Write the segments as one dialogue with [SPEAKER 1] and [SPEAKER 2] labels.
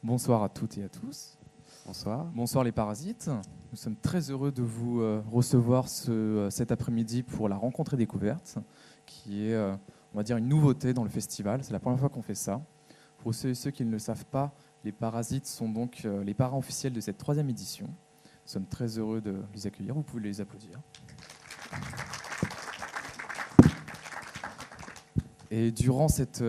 [SPEAKER 1] Bonsoir à toutes et à tous.
[SPEAKER 2] Bonsoir.
[SPEAKER 1] Bonsoir les parasites. Nous sommes très heureux de vous recevoir cet après-midi pour la rencontre et découverte, qui est, on va dire, une nouveauté dans le festival. C'est la première fois qu'on fait ça. Pour ceux et ceux qui ne le savent pas, les parasites sont donc les parrains officiels de cette 3e édition. Nous sommes très heureux de les accueillir. Vous pouvez les applaudir. Et durant cette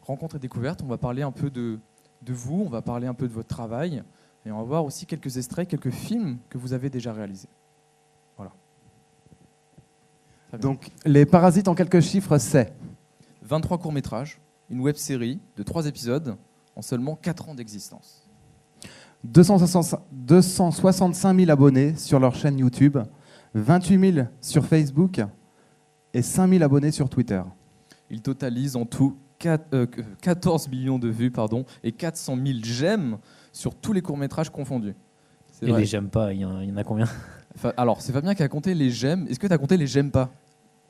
[SPEAKER 1] rencontre et découverte, on va parler un peu de vous, on va parler un peu de votre travail, et on va voir aussi quelques extraits, quelques films que vous avez déjà réalisés. Voilà.
[SPEAKER 2] Donc, les parasites en quelques chiffres, c'est
[SPEAKER 1] 23 courts-métrages, une web-série de 3 épisodes en seulement 4 ans d'existence.
[SPEAKER 2] 265 000 abonnés sur leur chaîne YouTube, 28 000 sur Facebook et 5 000 abonnés sur Twitter.
[SPEAKER 1] Ils totalisent en tout 14 millions de vues et 400 000 j'aime sur tous les courts-métrages confondus.
[SPEAKER 3] Et vrai. Les j'aime pas, il y en a combien?
[SPEAKER 1] Alors, c'est Fabien qui a compté les j'aime. Est-ce que tu as compté les j'aime pas?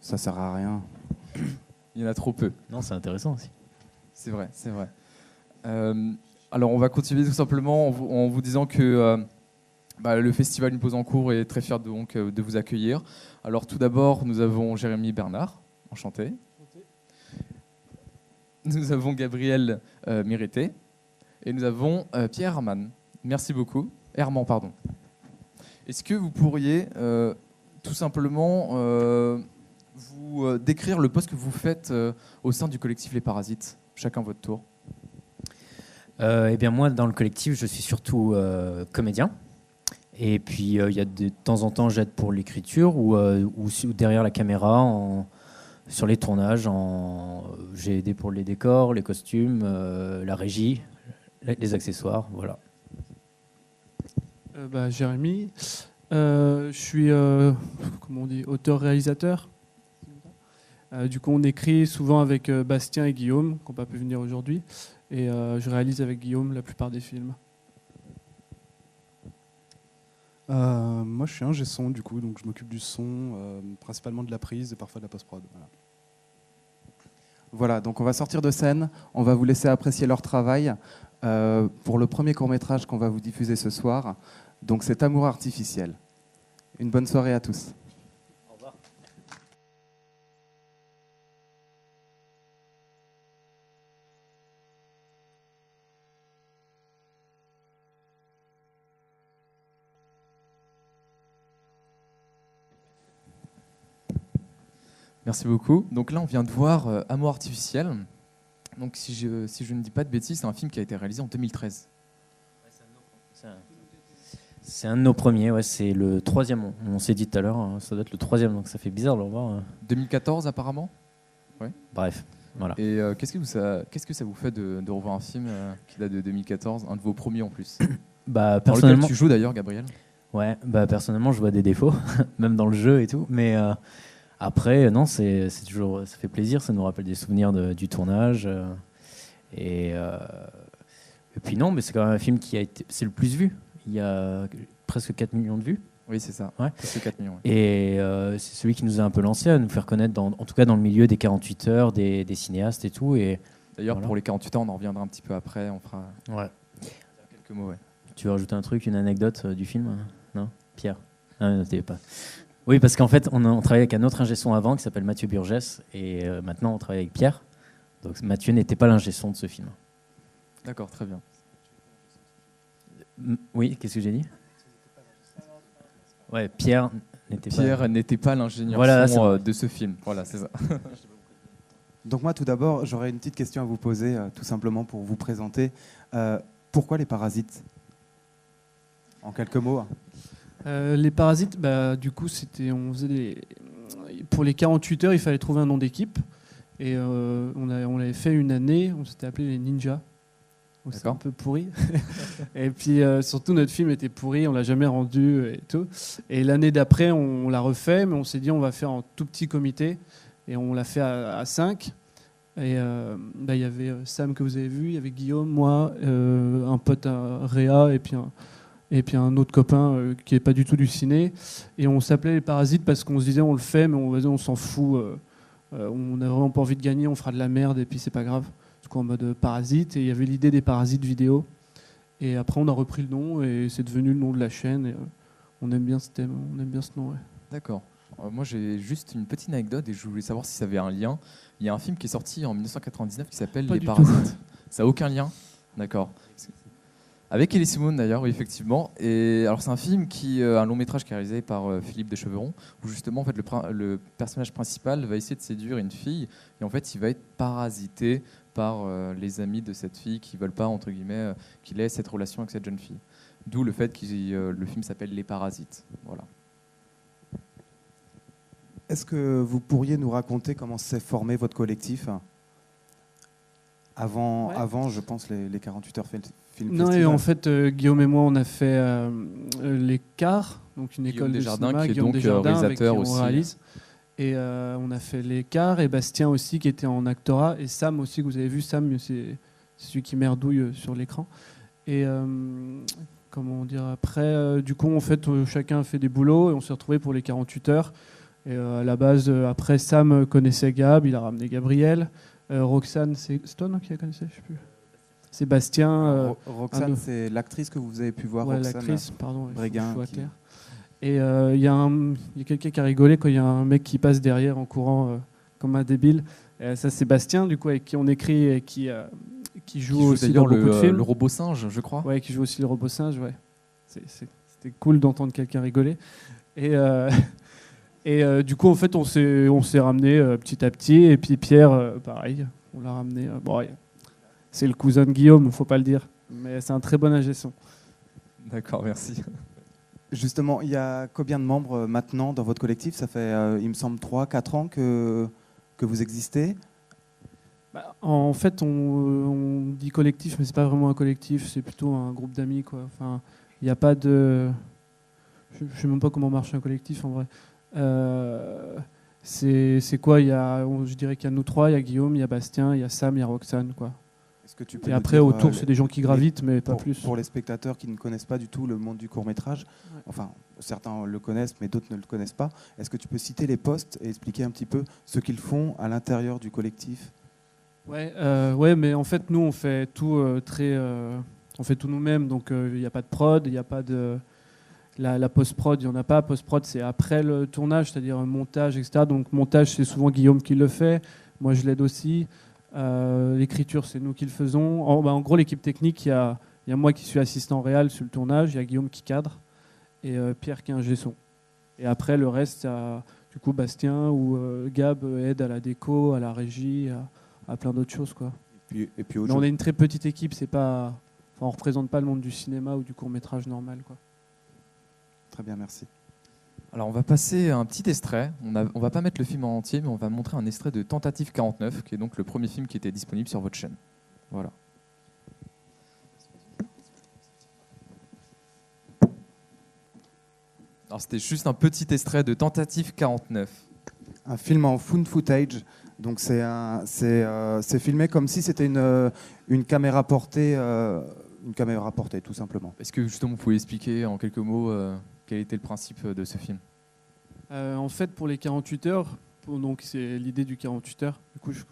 [SPEAKER 2] Ça sert à rien.
[SPEAKER 1] Il y en a trop peu.
[SPEAKER 3] Non, c'est intéressant aussi.
[SPEAKER 1] C'est vrai, c'est vrai. Alors, on va continuer tout simplement en vous disant que le festival Une pause en cours est très fier de vous accueillir. Alors, tout d'abord, nous avons Jérémy Bernard. Enchanté. Nous avons Gabriel Mérité et nous avons Pierre Herman. Merci beaucoup. Herman, pardon. Est-ce que vous pourriez tout simplement vous décrire le poste que vous faites au sein du collectif Les Parasites, chacun votre tour?
[SPEAKER 3] Eh bien moi, dans le collectif, je suis surtout comédien. Et puis, il y a de temps en temps, j'aide pour l'écriture ou derrière la caméra sur les tournages, j'ai aidé pour les décors, les costumes, la régie, les accessoires, voilà.
[SPEAKER 4] Jérémy, je suis auteur-réalisateur. Du coup, on écrit souvent avec Bastien et Guillaume, qui n'ont pas pu venir aujourd'hui, et je réalise avec Guillaume la plupart des films.
[SPEAKER 5] Moi, je suis ingé son, du coup, donc je m'occupe du son, principalement de la prise et parfois de la post-prod.
[SPEAKER 2] Voilà, donc on va sortir de scène, on va vous laisser apprécier leur travail pour le premier court-métrage qu'on va vous diffuser ce soir. Donc c'est Amour artificiel. Une bonne soirée à tous.
[SPEAKER 3] Au revoir.
[SPEAKER 1] Merci beaucoup. Donc là, on vient de voir Amour artificiel. Donc si je ne dis pas de bêtises, c'est un film qui a été réalisé en 2013.
[SPEAKER 3] C'est un de nos premiers, ouais, c'est le 3e. On s'est dit tout à l'heure, ça doit être le 3e, donc ça fait bizarre de le revoir.
[SPEAKER 1] 2014 apparemment. Ouais.
[SPEAKER 3] Bref, voilà.
[SPEAKER 1] Et qu'est-ce que ça vous fait de revoir un film qui date de 2014, un de vos premiers en plus?
[SPEAKER 3] Personnellement,
[SPEAKER 1] dans lequel tu joues d'ailleurs, Gabriel?
[SPEAKER 3] Ouais, personnellement, je vois des défauts, même dans le jeu et tout, mais après, non, c'est toujours, ça fait plaisir, ça nous rappelle des souvenirs du tournage, et puis non, mais c'est quand même un film c'est le plus vu. Il y a presque 4 millions de vues.
[SPEAKER 1] Oui, c'est ça.
[SPEAKER 3] Ouais.
[SPEAKER 1] Presque 4 millions. Ouais.
[SPEAKER 3] Et c'est celui qui nous a un peu lancé à nous faire connaître, en tout cas dans le milieu des 48 heures, des cinéastes et tout. Et
[SPEAKER 1] d'ailleurs,
[SPEAKER 3] voilà.
[SPEAKER 1] Pour les 48 heures, on en reviendra un petit peu après. On fera quelques mots. Ouais.
[SPEAKER 3] Tu veux rajouter un truc, une anecdote du film? Non, Pierre? Non, t'es pas. Oui, parce qu'en fait, on travaillait avec un autre ingé son avant qui s'appelle Mathieu Burgess. Et maintenant, on travaille avec Pierre. Donc Mathieu n'était pas l'ingé son de ce film.
[SPEAKER 1] D'accord, très bien.
[SPEAKER 3] Oui, qu'est-ce que j'ai dit? Ouais, Pierre
[SPEAKER 1] n'était pas l'ingénieur son de ce film. Voilà, c'est ça.
[SPEAKER 2] Donc moi, tout d'abord, j'aurais une petite question à vous poser, tout simplement pour vous présenter. Pourquoi les parasites? En quelques mots.
[SPEAKER 4] Les parasites, du coup, pour les 48 heures, il fallait trouver un nom d'équipe. Et on l'avait fait une année, on s'était appelé les Ninjas. C'est un peu pourri. Et puis surtout, notre film était pourri, on l'a jamais rendu et tout. Et l'année d'après, on l'a refait, mais on s'est dit on va faire en tout petit comité. Et on l'a fait à 5. Et il y avait Sam que vous avez vu, il y avait Guillaume, moi, un pote Réa, et puis un autre copain qui n'est pas du tout du ciné. Et on s'appelait les Parasites parce qu'on se disait on le fait, mais on s'en fout. On n'a vraiment pas envie de gagner, on fera de la merde et puis c'est pas grave. En mode parasite, et il y avait l'idée des parasites vidéo. Et après, on a repris le nom et c'est devenu le nom de la chaîne. Et, on aime bien ce thème, on aime bien ce nom. Ouais.
[SPEAKER 1] D'accord. Moi, j'ai juste une petite anecdote et je voulais savoir si ça avait un lien. Il y a un film qui est sorti en 1999 qui s'appelle
[SPEAKER 4] Pas
[SPEAKER 1] Les
[SPEAKER 4] du
[SPEAKER 1] Parasites. Ça n'a aucun lien? D'accord. Avec Elie Semoun d'ailleurs, oui, effectivement. Et alors c'est un film un long métrage qui est réalisé par Philippe Deschevron, où justement en fait le personnage principal va essayer de séduire une fille et en fait il va être parasité par les amis de cette fille qui veulent pas entre guillemets qu'il ait cette relation avec cette jeune fille. D'où le fait que le film s'appelle Les Parasites. Voilà.
[SPEAKER 2] Est-ce que vous pourriez nous raconter comment s'est formé votre collectif avant, je pense, les 48 heures film
[SPEAKER 4] Non,
[SPEAKER 2] festival.
[SPEAKER 4] et en fait, Guillaume et moi, on a fait l'Écart, donc une
[SPEAKER 1] Guillaume
[SPEAKER 4] école de
[SPEAKER 1] Desjardins,
[SPEAKER 4] cinéma,
[SPEAKER 1] qui est
[SPEAKER 4] Guillaume
[SPEAKER 1] donc
[SPEAKER 4] Desjardins, avec qui
[SPEAKER 1] réalisateur
[SPEAKER 4] on
[SPEAKER 1] aussi.
[SPEAKER 4] réalise. Et on a fait l'Écart, et Bastien aussi, qui était en actorat, et Sam aussi, que vous avez vu, Sam, c'est celui qui merdouille sur l'écran. Et comment dire, après, du coup, en fait, chacun a fait des boulots, et on s'est retrouvés pour les 48 heures. Et à la base, après, Sam connaissait Gab, il a ramené Gabriel. Roxane, c'est toi non, qui la connaissait, je sais plus. Sébastien.
[SPEAKER 2] Roxane, c'est l'actrice que vous avez pu voir.
[SPEAKER 4] Ouais,
[SPEAKER 2] Roxane,
[SPEAKER 4] l'actrice, pardon.
[SPEAKER 2] Bréguin.
[SPEAKER 4] Et il y a quelqu'un qui a rigolé quand il y a un mec qui passe derrière en courant comme un débile. Et ça, c'est Sébastien, du coup, avec qui on écrit et qui joue aussi dans beaucoup de films.
[SPEAKER 1] Le robot singe, je crois.
[SPEAKER 4] Ouais, qui joue aussi le robot singe, ouais. C'était cool d'entendre quelqu'un rigoler. Et du coup, en fait, on s'est ramené petit à petit. Et puis Pierre, pareil, on l'a ramené. Bon, c'est le cousin de Guillaume, faut pas le dire. Mais c'est un très bon ingé son.
[SPEAKER 1] D'accord, merci.
[SPEAKER 2] Justement, il y a combien de membres maintenant dans votre collectif? Ça fait, il me semble, 3-4 ans que vous existez.
[SPEAKER 4] En fait, on dit collectif, mais c'est pas vraiment un collectif, c'est plutôt un groupe d'amis, quoi. Enfin, il n'y a pas de... Je sais même pas comment marche un collectif, en vrai. C'est quoi? Je dirais qu'il y a nous trois, il y a Guillaume, il y a Bastien, il y a Sam, il y a Roxane, quoi.
[SPEAKER 2] Est-ce que tu peux
[SPEAKER 4] Et après,
[SPEAKER 2] dire,
[SPEAKER 4] autour, c'est des gens qui gravitent, mais pas plus.
[SPEAKER 2] Pour les spectateurs qui ne connaissent pas du tout le monde du court-métrage, enfin, certains le connaissent, mais d'autres ne le connaissent pas, est-ce que tu peux citer les postes et expliquer un petit peu ce qu'ils font à l'intérieur du collectif?
[SPEAKER 4] Ouais, mais en fait, nous, on fait tout on fait tout nous-mêmes, donc il n'y a pas de prod, il n'y a pas de... La post-prod, il n'y en a pas. Post-prod, c'est après le tournage, c'est-à-dire un montage, etc. Donc montage, c'est souvent Guillaume qui le fait. Moi, je l'aide aussi. L'écriture, c'est nous qui le faisons. En gros, l'équipe technique, il y a moi qui suis assistant réel sur le tournage, il y a Guillaume qui cadre et Pierre qui est ingé son. Et après, le reste, du coup, Bastien ou Gab aide à la déco, à la régie, à plein d'autres choses, quoi.
[SPEAKER 2] Et puis
[SPEAKER 4] Mais on est une très petite équipe, c'est pas... on ne représente pas le monde du cinéma ou du court-métrage normal, quoi.
[SPEAKER 2] Très bien, merci.
[SPEAKER 1] Alors on va passer à un petit extrait. On va pas mettre le film en entier, mais on va montrer un extrait de Tentative 49, qui est donc le premier film qui était disponible sur votre chaîne. Voilà. Alors c'était juste un petit extrait de Tentative 49.
[SPEAKER 2] Un film en found footage. Donc c'est filmé comme si c'était une caméra portée, tout simplement.
[SPEAKER 1] Est-ce que justement vous pouvez expliquer en quelques mots quel était le principe de ce film?
[SPEAKER 4] En fait, pour les 48 heures, donc c'est l'idée du 48 heures. Du coup, je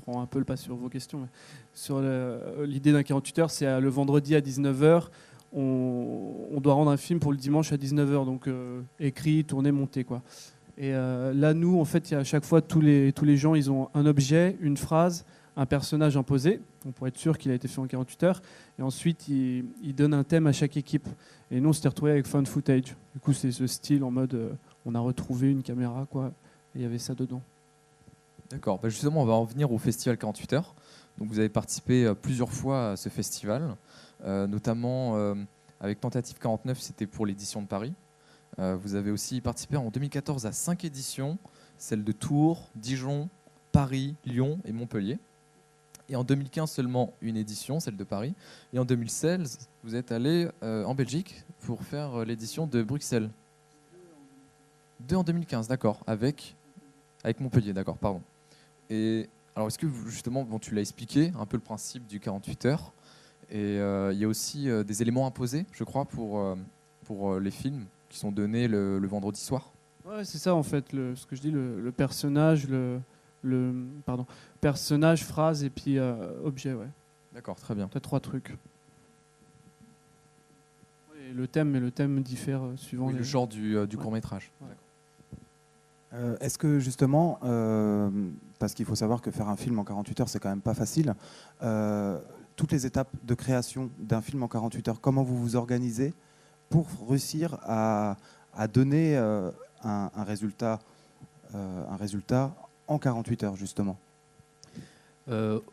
[SPEAKER 4] prends un peu le pas sur vos questions. Mais sur l'idée d'un 48 heures, c'est le vendredi à 19h. On doit rendre un film pour le dimanche à 19h. Donc écrit, tourné, monté, quoi. Et là, nous, en fait, il y a à chaque fois, tous les gens, ils ont un objet, une phrase, un personnage imposé, pour être sûr qu'il a été fait en 48 heures. Et ensuite, ils donnent un thème à chaque équipe. Et nous, on s'était retrouvés avec found footage. Du coup, c'est ce style en mode, on a retrouvé une caméra, quoi. Et il y avait ça dedans.
[SPEAKER 1] D'accord. Bah justement, on va en venir au Festival 48 heures. Donc, vous avez participé plusieurs fois à ce festival, notamment avec Tentative 49, c'était pour l'édition de Paris. Vous avez aussi participé en 2014 à 5 éditions, celles de Tours, Dijon, Paris, Lyon et Montpellier. Et en 2015 seulement une édition, celle de Paris. Et en 2016, vous êtes allé en Belgique pour faire l'édition de Bruxelles. 2 en 2015, d'accord, avec Montpellier, d'accord, pardon. Et alors est-ce que justement, bon, tu l'as expliqué, un peu le principe du 48 heures, et il y a aussi des éléments imposés, je crois, pour les films qui sont donnés le vendredi soir.
[SPEAKER 4] Ouais, c'est ça en fait, ce que je dis, le personnage, personnage, phrase et puis objet, ouais.
[SPEAKER 1] D'accord, très bien.
[SPEAKER 4] T'as 3 trucs. Et le thème diffère suivant
[SPEAKER 1] le genre du court-métrage.
[SPEAKER 4] Ouais.
[SPEAKER 2] Est-ce que justement, parce qu'il faut savoir que faire un film en 48 heures, c'est quand même pas facile, toutes les étapes de création d'un film en 48 heures, comment vous vous organisez pour réussir à donner un résultat en 48 heures, justement?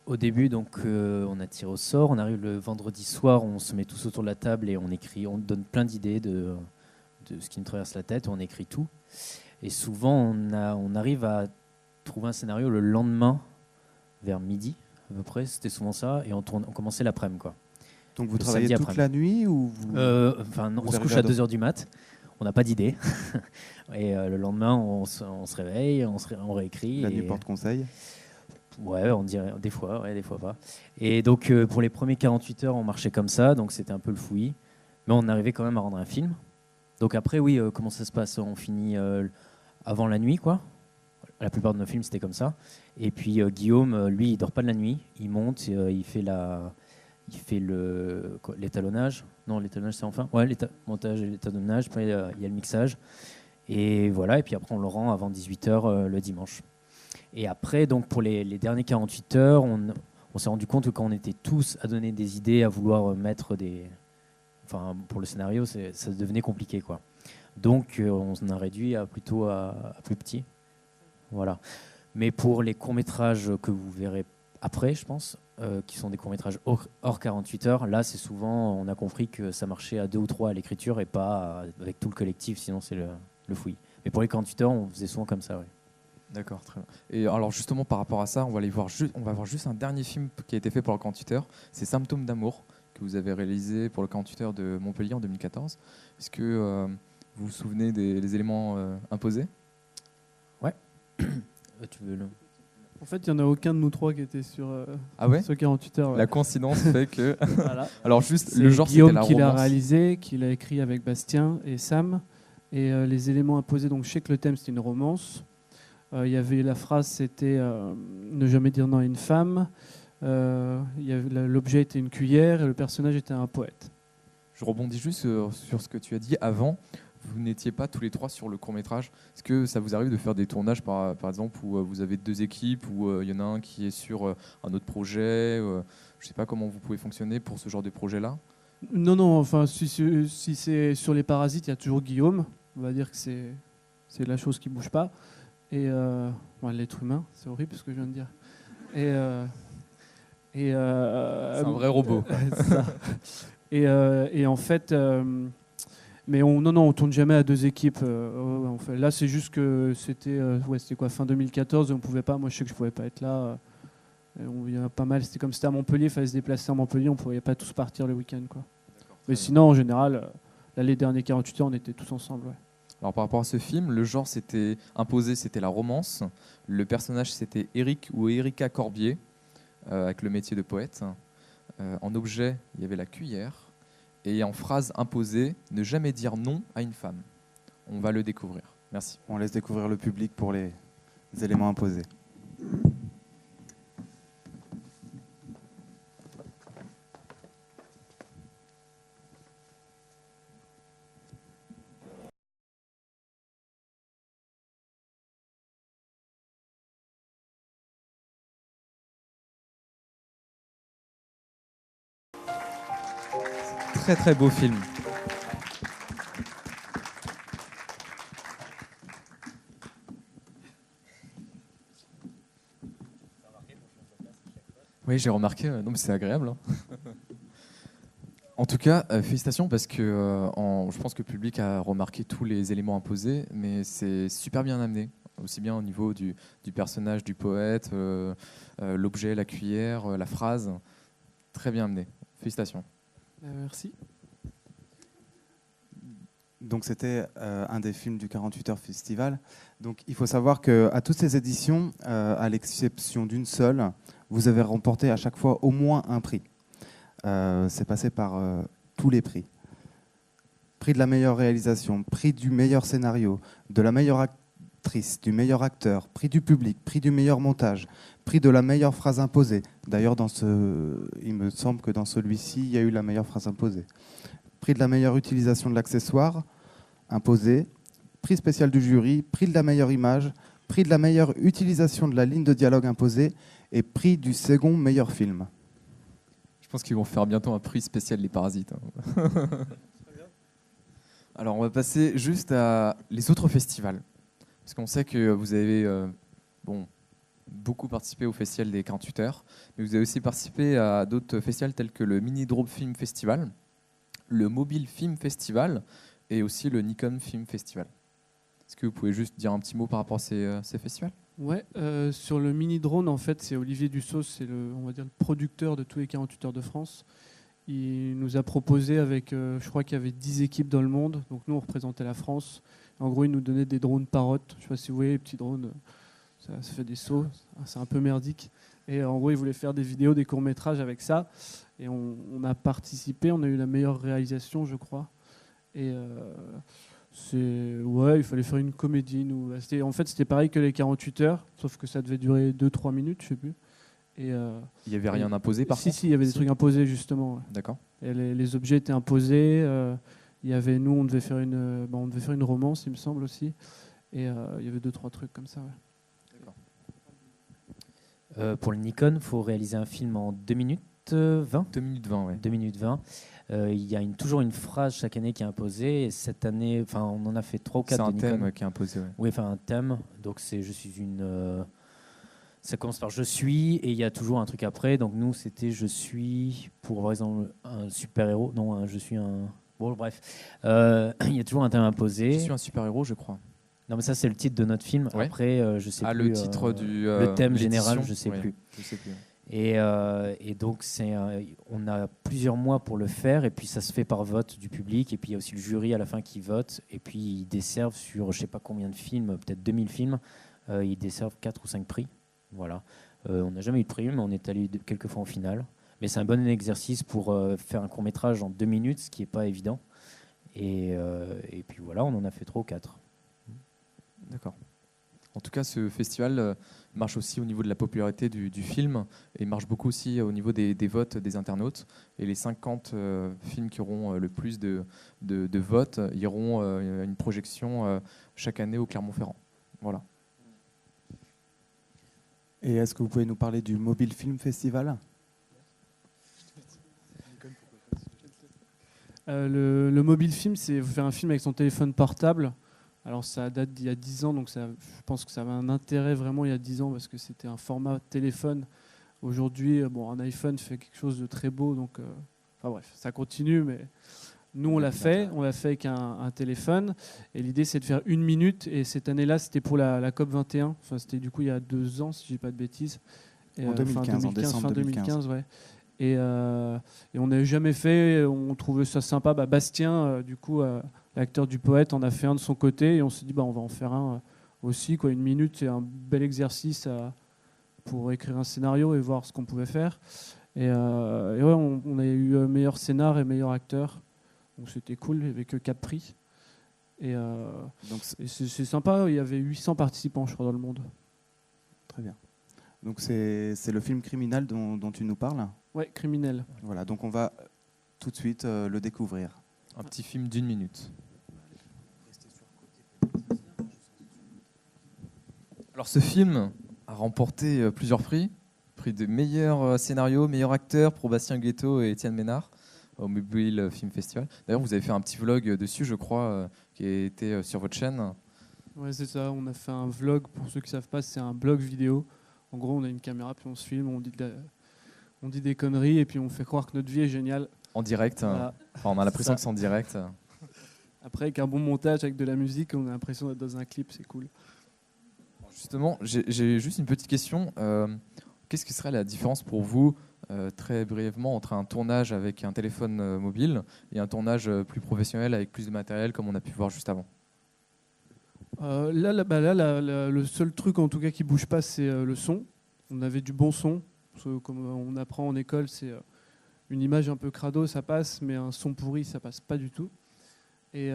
[SPEAKER 3] Au début, donc, on a tiré au sort. On arrive le vendredi soir, on se met tous autour de la table et on écrit. On donne plein d'idées de ce qui nous traverse la tête. On écrit tout. Et souvent, on arrive à trouver un scénario le lendemain, vers midi à peu près. C'était souvent ça. Et on commençait l'après-midi, quoi.
[SPEAKER 2] Donc vous travaillez toute la nuit ou
[SPEAKER 3] non, on se couche à 2h du mat. On n'a pas d'idée. Et le lendemain, on se réveille, on réécrit.
[SPEAKER 2] La nuit porte conseil.
[SPEAKER 3] Ouais, on dirait des fois pas. Et donc pour les premiers 48 heures, on marchait comme ça, donc c'était un peu le fouillis. Mais on arrivait quand même à rendre un film. Donc après, oui, comment ça se passe? On finit avant la nuit, quoi. La plupart de nos films, c'était comme ça. Et puis Guillaume, lui, il dort pas de la nuit. Il monte, il fait l'étalonnage. Non, l'étalonnage, c'est enfin. Ouais, montage et l'étalonnage. Après, il y a le mixage. Et voilà. Et puis après, on le rend avant 18h le dimanche. Et après, donc pour les derniers 48 heures, on s'est rendu compte que quand on était tous à donner des idées, à vouloir mettre enfin, pour le scénario, ça devenait compliqué, quoi. Donc, on a réduit plutôt à plus petit. Voilà. Mais pour les courts-métrages que vous verrez après, je pense, qui sont des courts-métrages hors 48 heures, là, c'est souvent, on a compris que ça marchait à 2 ou 3 à l'écriture et pas avec tout le collectif, sinon c'est le fouillis. Mais pour les 48 heures, on faisait souvent comme ça, oui.
[SPEAKER 1] D'accord, très bien. Et alors justement par rapport à ça, on va voir juste un dernier film qui a été fait pour le 48 heures. C'est Symptômes d'amour que vous avez réalisé pour le 48 heures de Montpellier en 2014. Est-ce que vous vous souvenez des éléments imposés?
[SPEAKER 3] Ouais. Tu veux
[SPEAKER 4] En fait, il n'y en a aucun de nous trois qui était sur ce 48 heures. Ouais.
[SPEAKER 1] La coïncidence fait que...
[SPEAKER 4] Voilà.
[SPEAKER 1] Alors juste,
[SPEAKER 4] c'est
[SPEAKER 1] le genre,
[SPEAKER 4] Guillaume
[SPEAKER 1] c'était la
[SPEAKER 4] qui l'a
[SPEAKER 1] romance.
[SPEAKER 4] réalisé, qui l'a écrit avec Bastien et Sam. Et les éléments imposés, donc je sais que le thème c'était une romance. Il y avait la phrase, c'était ne jamais dire non à une femme. L'objet était une cuillère et le personnage était un poète.
[SPEAKER 1] Je rebondis juste sur ce que tu as dit avant. Vous n'étiez pas tous les trois sur le court-métrage. Est-ce que ça vous arrive de faire des tournages, par exemple, où vous avez 2 équipes, où il y en a un qui est sur un autre projet Je ne sais pas comment vous pouvez fonctionner pour ce genre de projet-là.
[SPEAKER 4] Non, enfin, si c'est sur les parasites, il y a toujours Guillaume. On va dire que c'est la chose qui ne bouge pas. Et l'être humain, c'est horrible ce que je viens de dire. C'est
[SPEAKER 1] un vrai robot.
[SPEAKER 4] C'est ça. Et en fait, mais on tourne jamais à 2 équipes. En fait. Là, c'est juste que c'était quoi, fin 2014, on pouvait pas. Moi, je sais que je pouvais pas être là. Il y en a pas mal. C'était comme c'était à Montpellier, il fallait se déplacer à Montpellier, on pouvait pas tous partir le week-end, quoi. Mais sinon, en général, là, les derniers 48 heures, on était tous ensemble. Ouais.
[SPEAKER 1] Alors par rapport à ce film, le genre c'était imposé, c'était la romance. Le personnage c'était Eric ou Erika Corbier, avec le métier de poète. En objet, il y avait la cuillère. Et en phrase imposée, ne jamais dire non à une femme. On va le découvrir. Merci.
[SPEAKER 2] On laisse découvrir le public pour les éléments imposés.
[SPEAKER 1] Très très beau film. Oui, j'ai remarqué. Non, mais c'est agréable. Hein. En tout cas, félicitations parce que je pense que le public a remarqué tous les éléments imposés, mais c'est super bien amené, aussi bien au niveau du personnage, du poète, l'objet, la cuillère, la phrase. Très bien amené. Félicitations.
[SPEAKER 4] Merci.
[SPEAKER 2] Donc c'était un des films du 48 Heures Festival. Donc il faut savoir qu'à toutes ces éditions, à l'exception d'une seule, vous avez remporté à chaque fois au moins un prix. C'est passé par tous les prix. Prix de la meilleure réalisation, prix du meilleur scénario, de la meilleure actrice, du meilleur acteur, prix du public, prix du meilleur montage, prix de la meilleure phrase imposée. D'ailleurs, il me semble que dans celui-ci, il y a eu la meilleure phrase imposée. prix de la meilleure utilisation de l'accessoire imposé, prix spécial du jury, prix de la meilleure image, prix de la meilleure utilisation de la ligne de dialogue imposée et prix du second meilleur film.
[SPEAKER 1] Je pense qu'ils vont faire bientôt un prix spécial Les Parasites. Alors, on va passer juste à les autres festivals. Parce qu'on sait que vous avez beaucoup participé au festival des 48 heures, mais vous avez aussi participé à d'autres festivals tels que le Mini Drone Film Festival, le Mobile Film Festival et aussi le Nikon Film Festival. Est-ce que vous pouvez juste dire un petit mot par rapport à ces festivals ?
[SPEAKER 4] Ouais, sur le mini drone, en fait, c'est Olivier Dussault, c'est on va dire le producteur de tous les 48 heures de France. Il nous a proposé avec, je crois qu'il y avait 10 équipes dans le monde, donc nous on représentait la France. En gros, il nous donnait des drones parottes. Je ne sais pas si vous voyez les petits drones, ça fait des sauts, c'est un peu merdique. Et en gros, il voulait faire des vidéos, des courts-métrages avec ça. Et on a participé, on a eu la meilleure réalisation, je crois. Et il fallait faire une comédie. En fait, c'était pareil que les 48 heures, sauf que ça devait durer 2-3 minutes, je ne sais plus. Et, il
[SPEAKER 1] n'y avait rien imposé par contre ?
[SPEAKER 4] Si, il y avait des trucs imposés, justement. Ouais.
[SPEAKER 1] D'accord.
[SPEAKER 4] Et les objets étaient imposés. Nous, on devait faire une romance, il me semble aussi. Et il y avait 2-3 trucs comme ça. Ouais.
[SPEAKER 3] D'accord. Pour le Nikon, il faut réaliser un film en 2 minutes 20.
[SPEAKER 1] 2 minutes 20, ouais.
[SPEAKER 3] 2 minutes 20. Il y a toujours une phrase chaque année qui est imposée. Et cette année, on en a fait 3 ou 4 de Nikon.
[SPEAKER 1] C'est un thème qui est imposé, ouais.
[SPEAKER 3] Oui, un thème. Donc, je suis une... ça commence par je suis et il y a toujours un truc après. Donc, nous, c'était je suis, pour par exemple, un super-héros. Non, je suis un... Bon, bref. Il y a toujours un thème imposé.
[SPEAKER 1] Je suis un super-héros, je crois.
[SPEAKER 3] Non, mais ça, c'est le titre de notre film.
[SPEAKER 1] Ouais.
[SPEAKER 3] Après, je sais plus.
[SPEAKER 1] Le titre du...
[SPEAKER 3] le thème général, je sais plus.
[SPEAKER 1] Je sais plus.
[SPEAKER 3] Et donc, on a plusieurs mois pour le faire, et puis ça se fait par vote du public, et puis il y a aussi le jury à la fin qui vote, et puis ils desservent sur je ne sais pas combien de films, peut-être 2000 films, ils desservent 4 ou 5 prix. Voilà. On n'a jamais eu de prix, mais on est allé quelques fois en finale. Mais c'est un bon exercice pour faire un court-métrage en 2 minutes, ce qui n'est pas évident. Et puis voilà, on en a fait 3 ou 4.
[SPEAKER 1] D'accord. En tout cas, ce festival marche aussi au niveau de la popularité du film et marche beaucoup aussi au niveau des votes des internautes. Et les 50 films qui auront le plus de votes iront à une projection chaque année au Clermont-Ferrand. Voilà.
[SPEAKER 2] Et est-ce que vous pouvez nous parler du Mobile Film Festival ?
[SPEAKER 4] Le mobile film, c'est faire un film avec son téléphone portable. Alors ça date d'il y a 10 ans, donc je pense que ça avait un intérêt vraiment il y a 10 ans parce que c'était un format téléphone. Aujourd'hui, un iPhone fait quelque chose de très beau, donc bref, ça continue, mais nous on l'a fait avec un téléphone. Et l'idée c'est de faire 1 minute. Et cette année-là, c'était pour la COP 21. Enfin, c'était du coup il y a 2 ans, si je dis pas de bêtises. Et,
[SPEAKER 2] en 2015, en décembre
[SPEAKER 4] fin
[SPEAKER 2] 2015.
[SPEAKER 4] Ouais. Et on n'avait jamais fait, on trouvait ça sympa. Bastien, du coup, l'acteur du poète, en a fait un de son côté et on s'est dit on va en faire un aussi. 1 minute, c'est un bel exercice pour écrire un scénario et voir ce qu'on pouvait faire. Et on a eu meilleur scénar et meilleur acteur. Donc c'était cool, il n'y avait que 4 prix. Et c'est sympa, il y avait 800 participants, je crois, dans le monde.
[SPEAKER 2] Très bien. Donc c'est le film Criminal dont tu nous parles ?
[SPEAKER 4] Ouais, Criminel.
[SPEAKER 2] Voilà, donc on va tout de suite le découvrir.
[SPEAKER 1] Un petit film d'1 minute. Alors ce film a remporté plusieurs prix. Prix de meilleur scénario, meilleur acteur pour Bastien Guettot et Étienne Ménard au Mobile Film Festival. D'ailleurs, vous avez fait un petit vlog dessus, je crois, qui a été sur votre chaîne.
[SPEAKER 4] Ouais, c'est ça. On a fait un vlog. Pour ceux qui ne savent pas, c'est un blog vidéo. En gros, on a une caméra, puis on se filme, on dit des conneries, et puis on fait croire que notre vie est géniale.
[SPEAKER 1] En direct.
[SPEAKER 4] Voilà.
[SPEAKER 1] Enfin, on a l'impression que c'est en direct.
[SPEAKER 4] Après, avec un bon montage, avec de la musique, on a l'impression d'être dans un clip, c'est cool.
[SPEAKER 1] Justement, j'ai juste une petite question. Qu'est-ce qui serait la différence pour vous, très brièvement, entre un tournage avec un téléphone mobile et un tournage plus professionnel avec plus de matériel, comme on a pu voir juste avant ?
[SPEAKER 4] Le seul truc en tout cas qui bouge pas, c'est le son. On avait du bon son. Comme on apprend en école, c'est une image un peu crado, ça passe, mais un son pourri, ça passe pas du tout. Et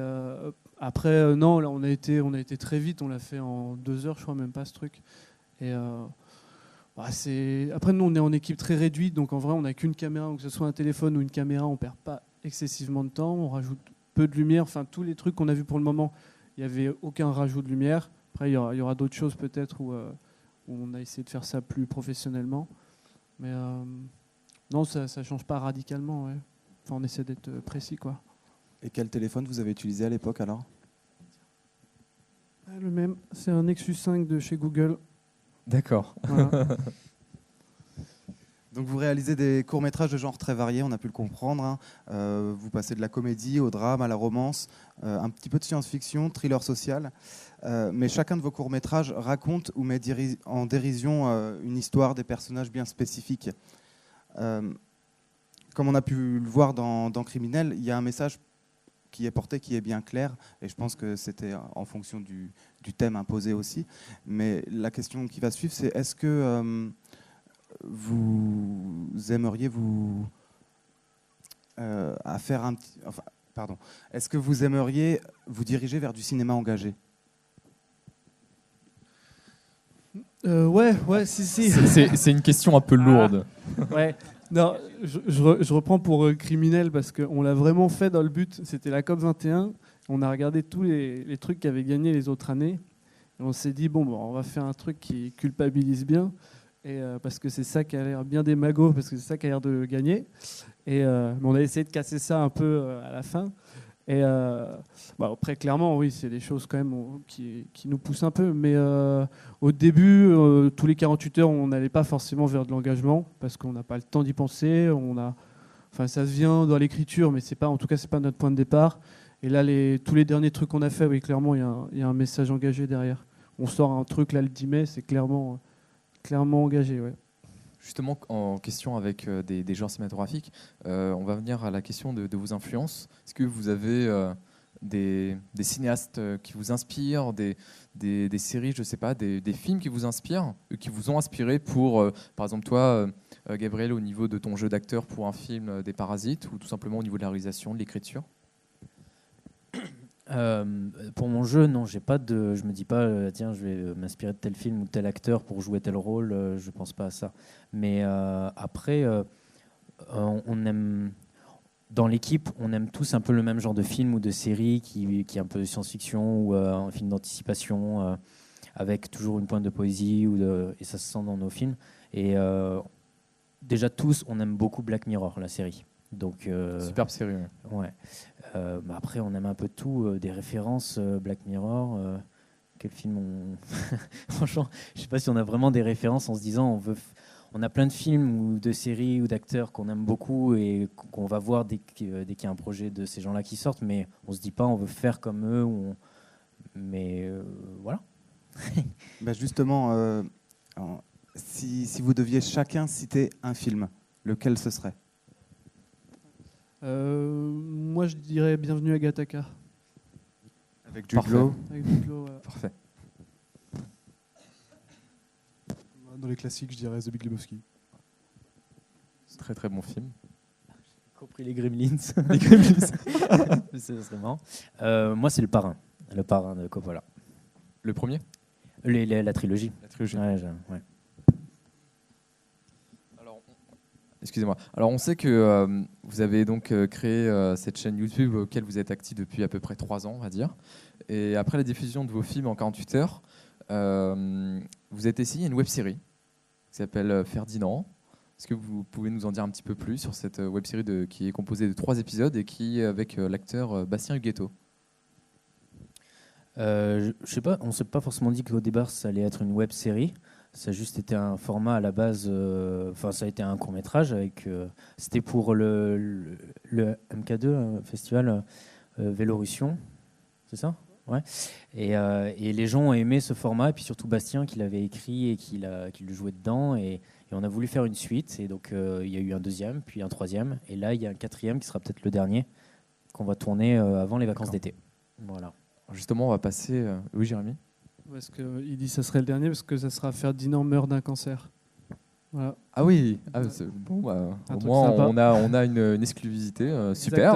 [SPEAKER 4] après, non, là, on a été très vite. On l'a fait en 2 heures, je crois, même pas ce truc. Et après, nous, on est en équipe très réduite, donc en vrai, on n'a qu'une caméra, que ce soit un téléphone ou une caméra, on perd pas excessivement de temps, on rajoute peu de lumière. Enfin, tous les trucs qu'on a vus pour le moment, il n'y avait aucun rajout de lumière. Après, il y aura d'autres choses peut-être où on a essayé de faire ça plus professionnellement. Mais non, ça ne change pas radicalement. Ouais. Enfin, on essaie d'être précis, quoi.
[SPEAKER 2] Et quel téléphone vous avez utilisé à l'époque alors?
[SPEAKER 4] Le même, c'est un Nexus 5 de chez Google.
[SPEAKER 1] D'accord.
[SPEAKER 4] Voilà.
[SPEAKER 2] Donc vous réalisez des courts-métrages de genre très variés, on a pu le comprendre. Hein. Vous passez de la comédie au drame, à la romance, un petit peu de science-fiction, thriller social. Mais chacun de vos courts-métrages raconte ou met en dérision une histoire, des personnages bien spécifiques. Comme on a pu le voir dans Criminel, il y a un message qui est porté, qui est bien clair, et je pense que c'était en fonction du thème imposé aussi. Mais la question qui va suivre, c'est est-ce que vous aimeriez est-ce que vous aimeriez vous diriger vers du cinéma engagé?
[SPEAKER 4] Ouais, si.
[SPEAKER 1] C'est une question un peu lourde.
[SPEAKER 4] Ouais. Non, je reprends pour Criminel parce qu'on l'a vraiment fait dans le but. C'était la COP 21. On a regardé tous les trucs qui avaient gagné les autres années. Et on s'est dit, bon, on va faire un truc qui culpabilise bien. Et, parce que c'est ça qui a l'air bien des magots, parce que c'est ça qui a l'air de gagner. Et, mais on a essayé de casser ça un peu à la fin. Et après, clairement, oui, c'est des choses quand même qui nous poussent un peu. Mais au début, tous les 48 heures, on n'allait pas forcément vers de l'engagement parce qu'on n'a pas le temps d'y penser. Ça se vient dans l'écriture, mais en tout cas, c'est pas notre point de départ. Et là, tous les derniers trucs qu'on a fait, oui, clairement, il y a un message engagé derrière. On sort un truc là le 10 mai, c'est clairement engagé, ouais.
[SPEAKER 1] Justement, en question avec des genres cinématographiques, on va venir à la question de vos influences. Est-ce que vous avez des cinéastes qui vous inspirent, des séries, je ne sais pas, des films qui vous inspirent, qui vous ont inspiré pour, par exemple, toi, Gabriel, au niveau de ton jeu d'acteur pour un film des Parasites, ou tout simplement au niveau de la réalisation, de l'écriture?
[SPEAKER 3] Pour mon jeu, non, je me dis pas tiens, je vais m'inspirer de tel film ou tel acteur pour jouer tel rôle, je pense pas à ça. Mais après, on aime dans l'équipe, on aime tous un peu le même genre de film ou de série qui est un peu de science-fiction ou un film d'anticipation avec toujours une pointe de poésie et ça se sent dans nos films. Et déjà tous, on aime beaucoup Black Mirror, la série. Donc,
[SPEAKER 1] superbe série.
[SPEAKER 3] Ouais. Après, on aime un peu tout, des références Black Mirror. Quel film Franchement, je sais pas si on a vraiment des références en se disant on a plein de films ou de séries ou d'acteurs qu'on aime beaucoup et qu'on va voir dès qu'il y a un projet de ces gens-là qui sortent, mais on se dit pas on veut faire comme eux. Mais voilà.
[SPEAKER 2] Justement, si vous deviez chacun citer un film, lequel ce serait?
[SPEAKER 4] Moi, je dirais Bienvenue à Gattaca.
[SPEAKER 2] Avec Jude Law.
[SPEAKER 1] Parfait.
[SPEAKER 5] Dans les classiques, je dirais The Big Lebowski.
[SPEAKER 1] C'est très très bon film.
[SPEAKER 3] J'ai compris les Gremlins. Les Gremlins. C'est très marrant. Moi, c'est Le Parrain de Coppola.
[SPEAKER 1] Le premier?
[SPEAKER 3] La trilogie.
[SPEAKER 1] La trilogie.
[SPEAKER 3] Ouais.
[SPEAKER 1] Excusez-moi. Alors, on sait que vous avez donc créé cette chaîne YouTube auquel vous êtes actif depuis à peu près 3 ans, on va dire. Et après la diffusion de vos films en 48 heures, vous êtes essayé une web-série qui s'appelle Ferdinand. Est-ce que vous pouvez nous en dire un petit peu plus sur cette web-série qui est composée de 3 épisodes et qui est avec l'acteur Bastien Huguetto?
[SPEAKER 3] Je sais pas, on s'est pas forcément dit qu'au départ ça allait être une web-série. Ça a juste été un format à la base. Ça a été un court-métrage c'était pour le MK2 festival Vélorussion, c'est ça? Ouais. Et les gens ont aimé ce format, et puis surtout Bastien qui l'avait écrit et qui le jouait dedans. Et on a voulu faire une suite. Et donc il y a eu un 2e, puis un 3e. Et là il y a un 4e qui sera peut-être le dernier qu'on va tourner avant les vacances d'été. Voilà.
[SPEAKER 1] Justement, on va passer. Oui, Jérémy?
[SPEAKER 4] Parce qu'il dit que ça serait le dernier parce que ça sera Ferdinand meurt d'un cancer. Voilà.
[SPEAKER 1] Ah oui, bon, au moins on a une exclusivité, super.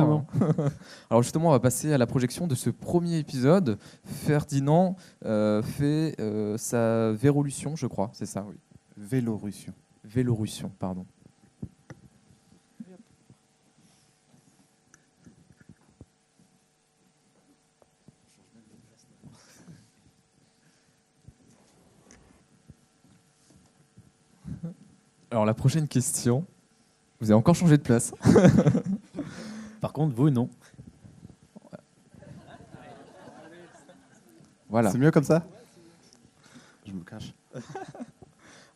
[SPEAKER 1] Alors justement, on va passer à la projection de ce premier épisode. Ferdinand fait sa Vélorussion, je crois, c'est ça, oui.
[SPEAKER 2] Vélorussion,
[SPEAKER 1] pardon. Alors la prochaine question, vous avez encore changé de place.
[SPEAKER 3] Par contre, vous, non.
[SPEAKER 1] Voilà.
[SPEAKER 2] C'est mieux comme ça? Je me cache.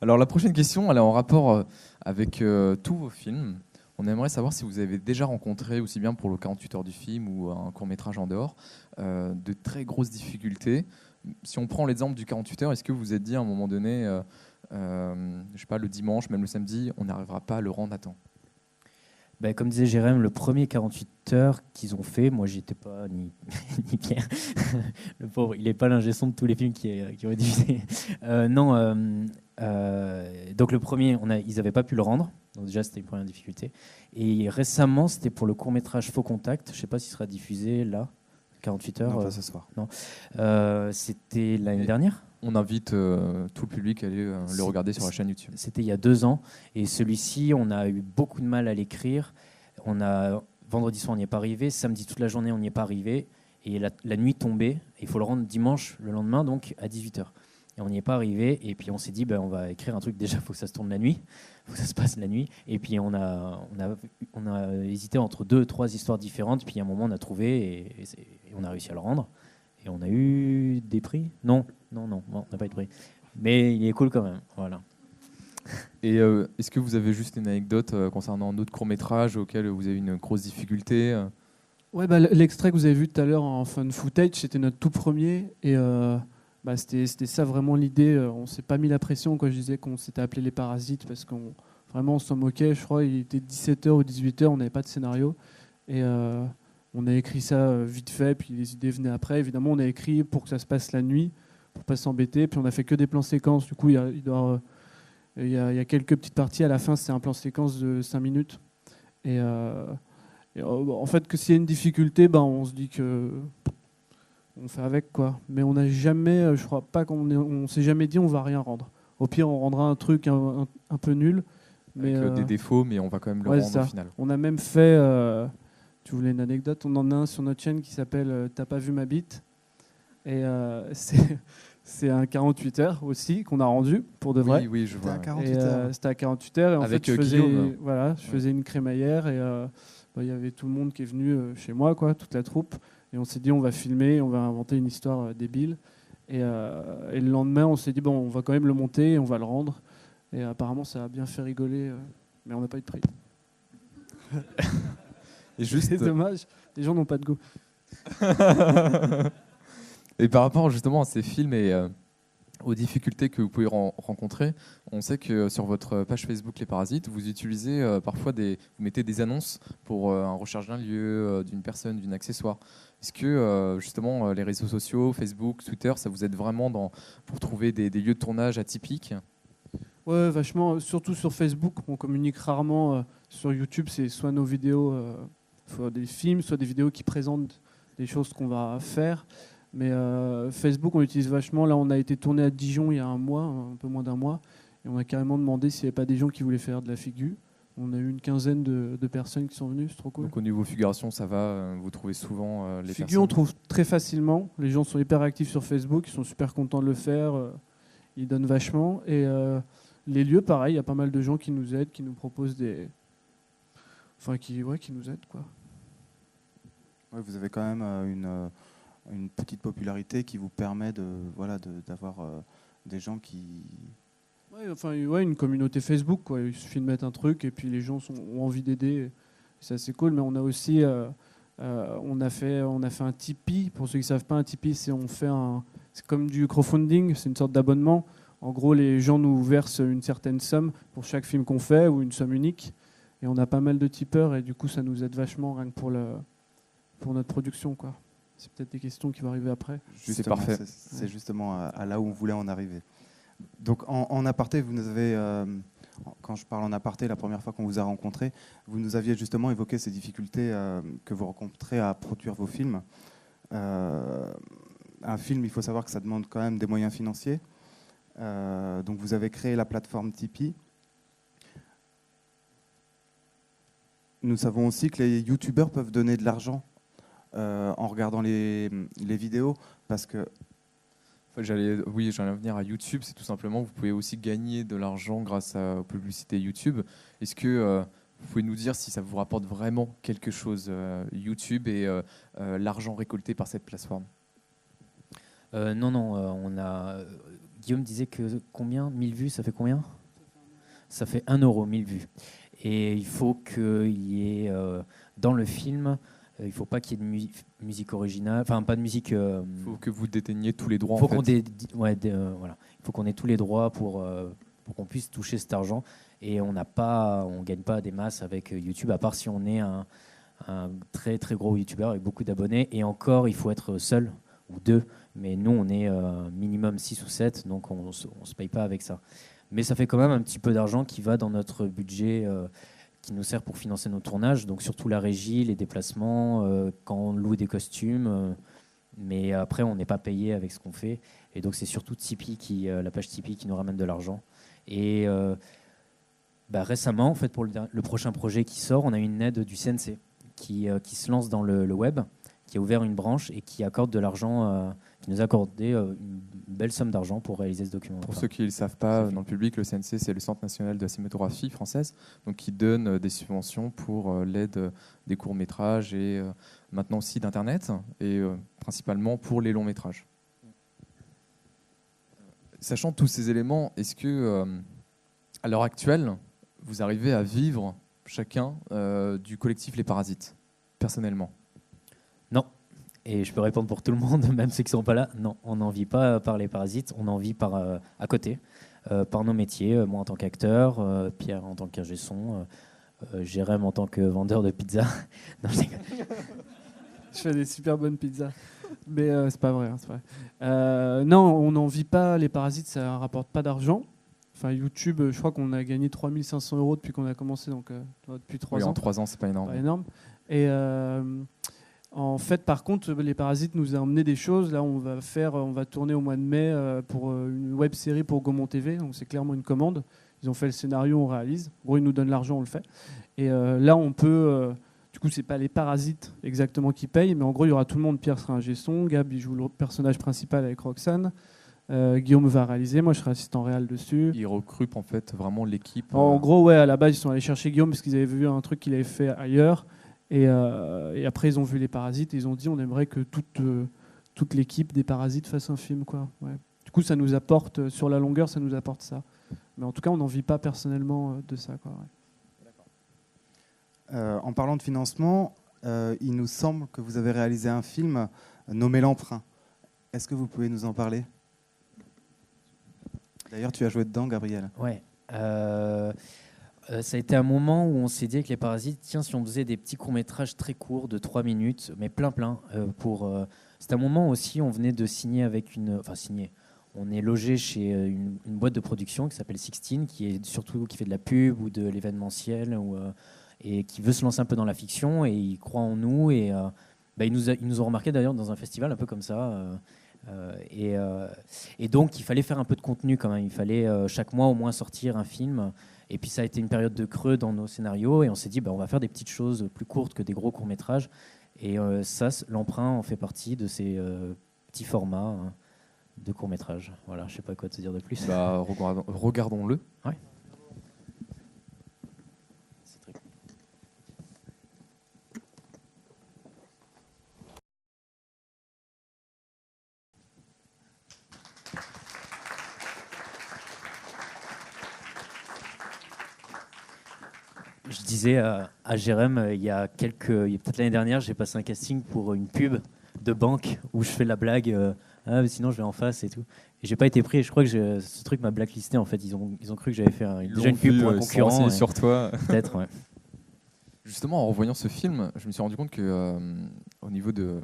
[SPEAKER 1] Alors la prochaine question, elle est en rapport avec tous vos films. On aimerait savoir si vous avez déjà rencontré, aussi bien pour le 48 heures du film ou un court-métrage en dehors, de très grosses difficultés. Si on prend l'exemple du 48 heures, est-ce que vous vous êtes dit à un moment donné, je sais pas, le dimanche, même le samedi, on n'arrivera pas à le rendre à temps?
[SPEAKER 3] Comme disait Jérém, le premier 48 heures qu'ils ont fait, moi j'y étais pas, ni Pierre, le pauvre, il n'est pas l'ingé son de tous les films qui ont été diffusés. Donc le premier, ils n'avaient pas pu le rendre, donc déjà c'était une première difficulté. Et récemment, c'était pour le court-métrage Faux Contact, je ne sais pas s'il sera diffusé là, 48 heures.
[SPEAKER 2] Non, pas ce soir.
[SPEAKER 3] Non. C'était l'année dernière.
[SPEAKER 1] On invite tout le public à aller le regarder sur la chaîne YouTube.
[SPEAKER 3] C'était il y a 2 ans. Et celui-ci, on a eu beaucoup de mal à l'écrire. Vendredi soir, on n'y est pas arrivé. Samedi, toute la journée, on n'y est pas arrivé. Et la nuit tombait. Il faut le rendre dimanche, le lendemain, donc à 18h. Et on n'y est pas arrivé. Et puis on s'est dit, on va écrire un truc. Déjà, il faut que ça se tourne la nuit. Il faut que ça se passe la nuit. Et puis on a hésité entre 2-3 histoires différentes. Puis à un moment, on a trouvé et on a réussi à le rendre. Et on a eu des prix? Non, on n'a pas eu de prix. Mais il est cool quand même. Voilà.
[SPEAKER 1] Et est-ce que vous avez juste une anecdote concernant un autre court-métrage auquel vous avez eu une grosse difficulté?
[SPEAKER 4] Ouais, l'extrait que vous avez vu tout à l'heure en fan footage, c'était notre tout premier. Et c'était ça vraiment l'idée. On ne s'est pas mis la pression quand je disais qu'on s'était appelé Les Parasites parce qu'on s'en moquait. Je crois il était 17h ou 18h, on n'avait pas de scénario. Et on a écrit ça vite fait, puis les idées venaient après. Évidemment, on a écrit pour que ça se passe la nuit, pour ne pas s'embêter. Puis on a fait que des plans séquences. Du coup, il y a quelques petites parties. À la fin, c'est un plan séquence de 5 minutes. Et en fait, que s'il y a une difficulté, on se dit que on fait avec, quoi. Mais on n'a jamais, je crois pas on s'est jamais dit on va rien rendre. Au pire, on rendra un truc un peu nul. Mais
[SPEAKER 1] avec des défauts, mais on va quand même le rendre au final.
[SPEAKER 4] On a même fait... tu voulais une anecdote? On en a un sur notre chaîne qui s'appelle T'as pas vu ma bite? Et c'est un 48 heures aussi qu'on a rendu pour de vrai.
[SPEAKER 1] Oui, je vois.
[SPEAKER 4] C'était à 48 heures. Et en
[SPEAKER 1] avec
[SPEAKER 4] fait, je
[SPEAKER 1] Guillaume.
[SPEAKER 4] faisais une crémaillère et il y avait tout le monde qui est venu chez moi, quoi, toute la troupe. Et on s'est dit, on va filmer, on va inventer une histoire débile. Et le lendemain, on s'est dit, on va quand même le monter et on va le rendre. Et apparemment, ça a bien fait rigoler, mais on n'a pas eu de prix.
[SPEAKER 1] Et juste...
[SPEAKER 4] C'est dommage, les gens n'ont pas de goût.
[SPEAKER 1] Et par rapport justement à ces films et aux difficultés que vous pouvez rencontrer, on sait que sur votre page Facebook Les Parasites, vous utilisez parfois vous mettez des annonces pour un recherche d'un lieu, d'une personne, d'un accessoire. Est-ce que justement les réseaux sociaux, Facebook, Twitter, ça vous aide vraiment pour trouver des lieux de tournage atypiques?
[SPEAKER 4] Ouais, vachement. Surtout sur Facebook, on communique rarement. Sur YouTube, c'est soit nos vidéos, soit des films, soit des vidéos qui présentent des choses qu'on va faire. Mais Facebook, on l'utilise vachement. Là, on a été tourné à Dijon il y a un mois, un peu moins d'un mois, et on a carrément demandé s'il n'y avait pas des gens qui voulaient faire de la figure. On a eu une quinzaine de personnes qui sont venues, c'est trop cool.
[SPEAKER 1] Donc au niveau figuration, ça va, vous trouvez souvent les
[SPEAKER 4] figure,
[SPEAKER 1] personnes?
[SPEAKER 4] on trouve très facilement. Les gens sont hyper actifs sur Facebook, ils sont super contents de le faire, ils donnent vachement. Et les lieux, pareil, il y a pas mal de gens qui nous aident, qui nous proposent des... Enfin, qui nous aident, quoi.
[SPEAKER 2] Ouais, vous avez quand même une petite popularité qui vous permet d'avoir des gens qui...
[SPEAKER 4] une communauté Facebook, quoi. Il suffit de mettre un truc et puis les gens ont envie d'aider. C'est assez cool, mais on a aussi on a fait un Tipeee. Pour ceux qui ne savent pas, un Tipeee, c'est comme du crowdfunding, c'est une sorte d'abonnement. En gros, les gens nous versent une certaine somme pour chaque film qu'on fait ou une somme unique. Et on a pas mal de tipeurs et du coup, ça nous aide vachement rien que pour notre production, quoi. C'est peut-être des questions qui vont arriver après.
[SPEAKER 1] C'est parfait.
[SPEAKER 2] C'est justement à là où on voulait en arriver. Donc en aparté, vous nous avez, quand je parle en aparté, la première fois qu'on vous a rencontré, vous nous aviez justement évoqué ces difficultés que vous rencontrez à produire vos films. Un film, il faut savoir que ça demande quand même des moyens financiers. Donc vous avez créé la plateforme Tipeee. Nous savons aussi que les youtubeurs peuvent donner de l'argent en regardant les vidéos, parce que
[SPEAKER 1] j'allais venir à YouTube. C'est tout simplement, vous pouvez aussi gagner de l'argent grâce aux publicités YouTube. Est-ce que vous pouvez nous dire si ça vous rapporte vraiment quelque chose, YouTube et l'argent récolté par cette plateforme?
[SPEAKER 3] Non, on a. Guillaume disait que combien 1000 vues, ça fait combien? Ça fait 1 euro, 1000 vues. Et il faut qu'il y ait dans le film, il ne faut pas qu'il y ait de musique originale, enfin pas de musique.
[SPEAKER 1] Il faut que vous déteniez tous les droits.
[SPEAKER 3] Faut qu'on voilà. Il faut qu'on ait tous les droits pour qu'on puisse toucher cet argent. Et on gagne pas des masses avec YouTube, à part si on est un très très gros YouTuber avec beaucoup d'abonnés. Et encore, il faut être seul ou deux. Mais nous, on est minimum 6 ou 7, donc on ne se paye pas avec ça. Mais ça fait quand même un petit peu d'argent qui va dans notre budget, qui nous sert pour financer nos tournages. Donc surtout la régie, les déplacements, quand on loue des costumes. Mais après, on n'est pas payé avec ce qu'on fait. Et donc c'est surtout Tipeee la page Tipeee qui nous ramène de l'argent. Et récemment, en fait, pour le prochain projet qui sort, on a une aide du CNC qui se lance dans le web, qui a ouvert une branche et qui accorde de l'argent, qui nous a accordé une belle somme d'argent pour réaliser ce documentaire.
[SPEAKER 1] Pour ceux qui ne le savent pas, dans le public, le CNC, c'est le Centre national de la cinématographie française, donc qui donne des subventions pour l'aide des courts-métrages et maintenant aussi d'Internet, et principalement pour les longs-métrages. Sachant tous ces éléments, est-ce que, à l'heure actuelle, vous arrivez à vivre chacun du collectif Les Parasites, personnellement?
[SPEAKER 3] Non. Et je peux répondre pour tout le monde, même ceux qui ne sont pas là. Non, on n'en vit pas par Les Parasites, on en vit à côté, par nos métiers. Moi en tant qu'acteur, Pierre en tant qu'ingé son, Jérém en tant que vendeur de pizza. Non,
[SPEAKER 4] je fais des super bonnes pizzas. Mais c'est pas vrai. C'est vrai. Non, on n'en vit pas. Les Parasites, ça rapporte pas d'argent. Enfin, YouTube, je crois qu'on a gagné 3500 € depuis qu'on a commencé, donc depuis 3 ans.
[SPEAKER 1] En 3 ans, c'est pas énorme.
[SPEAKER 4] Pas énorme. Et en fait, par contre, Les Parasites nous a emmené des choses. Là, on va tourner au mois de mai pour une web série pour Gaumont TV. Donc, c'est clairement une commande. Ils ont fait le scénario, on réalise. En gros, ils nous donnent l'argent, on le fait. Et là, on peut. Du coup, c'est pas Les Parasites exactement qui payent, mais en gros, il y aura tout le monde. Pierre sera ingé son, Gab, il joue le personnage principal avec Roxane. Guillaume va réaliser, moi je serai assistant réal dessus.
[SPEAKER 1] Ils recrutent en fait vraiment l'équipe.
[SPEAKER 4] En gros, ouais, à la base, ils sont allés chercher Guillaume parce qu'ils avaient vu un truc qu'il avait fait ailleurs. Et après, ils ont vu Les Parasites et ils ont dit on aimerait que toute l'équipe des Parasites fasse un film, quoi. Ouais. Du coup, ça nous apporte, sur la longueur, ça nous apporte ça. Mais en tout cas, on n'en vit pas personnellement de ça, quoi. Ouais.
[SPEAKER 2] En parlant de financement, il nous semble que vous avez réalisé un film nommé L'Emprunt. Est-ce que vous pouvez nous en parler ? D'ailleurs, tu as joué dedans, Gabriel.
[SPEAKER 3] Ouais. Ça a été un moment où on s'est dit avec Les Parasites, tiens, si on faisait des petits courts-métrages très courts de 3 minutes, mais plein. C'était un moment aussi, on venait de signer avec signer. On est logé chez une boîte de production qui s'appelle Sixteen, qui fait de la pub ou de l'événementiel, et qui veut se lancer un peu dans la fiction, et ils croient en nous. Et ils nous ont remarqué d'ailleurs dans un festival un peu comme ça. Et donc, il fallait faire un peu de contenu quand même. Il fallait chaque mois au moins sortir un film. Et puis, ça a été une période de creux dans nos scénarios. Et on s'est dit, on va faire des petites choses plus courtes que des gros courts-métrages. Et L'Emprunt en fait partie de ces petits formats de courts-métrages. Voilà, je ne sais pas quoi te dire de plus.
[SPEAKER 1] Regardons-le.
[SPEAKER 3] Ouais. Je disais à Jérém, il y a peut-être l'année dernière, j'ai passé un casting pour une pub de banque où je fais la blague, mais sinon je vais en face et tout. Et j'ai pas été pris. Et je crois que ce truc m'a blacklisté en fait. Ils ont cru que j'avais fait déjà une pub pour un concurrent.
[SPEAKER 1] Sur toi.
[SPEAKER 3] Peut-être. Ouais.
[SPEAKER 1] Justement, en revoyant ce film, je me suis rendu compte que au niveau des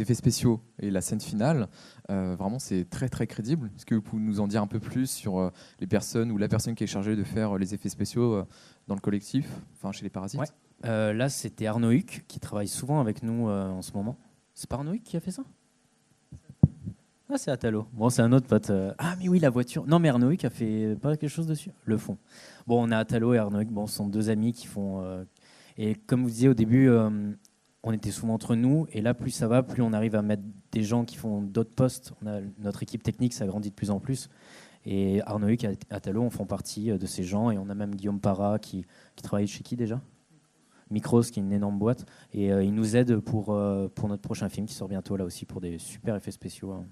[SPEAKER 1] effets spéciaux et la scène finale, vraiment c'est très très crédible. Est-ce que vous pouvez nous en dire un peu plus sur les personnes ou la personne qui est chargée de faire les effets spéciaux dans le collectif, enfin chez Les Parasites?
[SPEAKER 3] Ouais. Là, c'était Arnaud Huc qui travaille souvent avec nous en ce moment. C'est pas Arnaud Huc qui a fait ça? Ah, c'est Atalo. Bon, c'est un autre pote. Ah, mais oui, la voiture. Non, mais Arnaud Huc a fait pas quelque chose dessus? Le fond. Bon, on a Atalo et Arnaud Huc. Bon, ce sont deux amis qui font. Et comme vous disiez au début, on était souvent entre nous. Et là, plus ça va, plus on arrive à mettre des gens qui font d'autres postes. Notre équipe technique s'agrandit de plus en plus. Et Arnoïc et Atalo en font partie de ces gens. Et on a même Guillaume Parra qui travaille chez qui déjà ? Micros, qui est une énorme boîte. Et il nous aide pour notre prochain film qui sort bientôt là aussi pour des super effets spéciaux. Hein.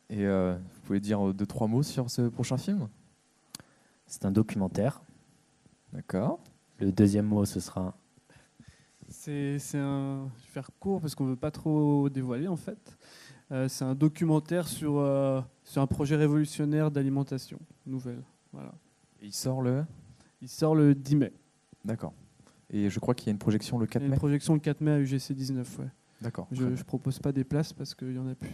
[SPEAKER 1] Et vous pouvez dire 2-3 mots sur ce prochain film ?
[SPEAKER 3] C'est un documentaire.
[SPEAKER 1] D'accord.
[SPEAKER 3] Le deuxième mot, ce sera...
[SPEAKER 4] Je vais faire court parce qu'on ne veut pas trop dévoiler en fait. C'est un documentaire sur un projet révolutionnaire d'alimentation nouvelle. Voilà.
[SPEAKER 1] Et il sort le...
[SPEAKER 4] Il sort le 10 mai.
[SPEAKER 1] D'accord. Et je crois qu'il y a une projection le 4
[SPEAKER 4] Il y a
[SPEAKER 1] mai.
[SPEAKER 4] une projection le 4 mai à UGC 19, ouais.
[SPEAKER 1] D'accord.
[SPEAKER 4] Je ne propose pas des places parce qu'il n'y en a plus.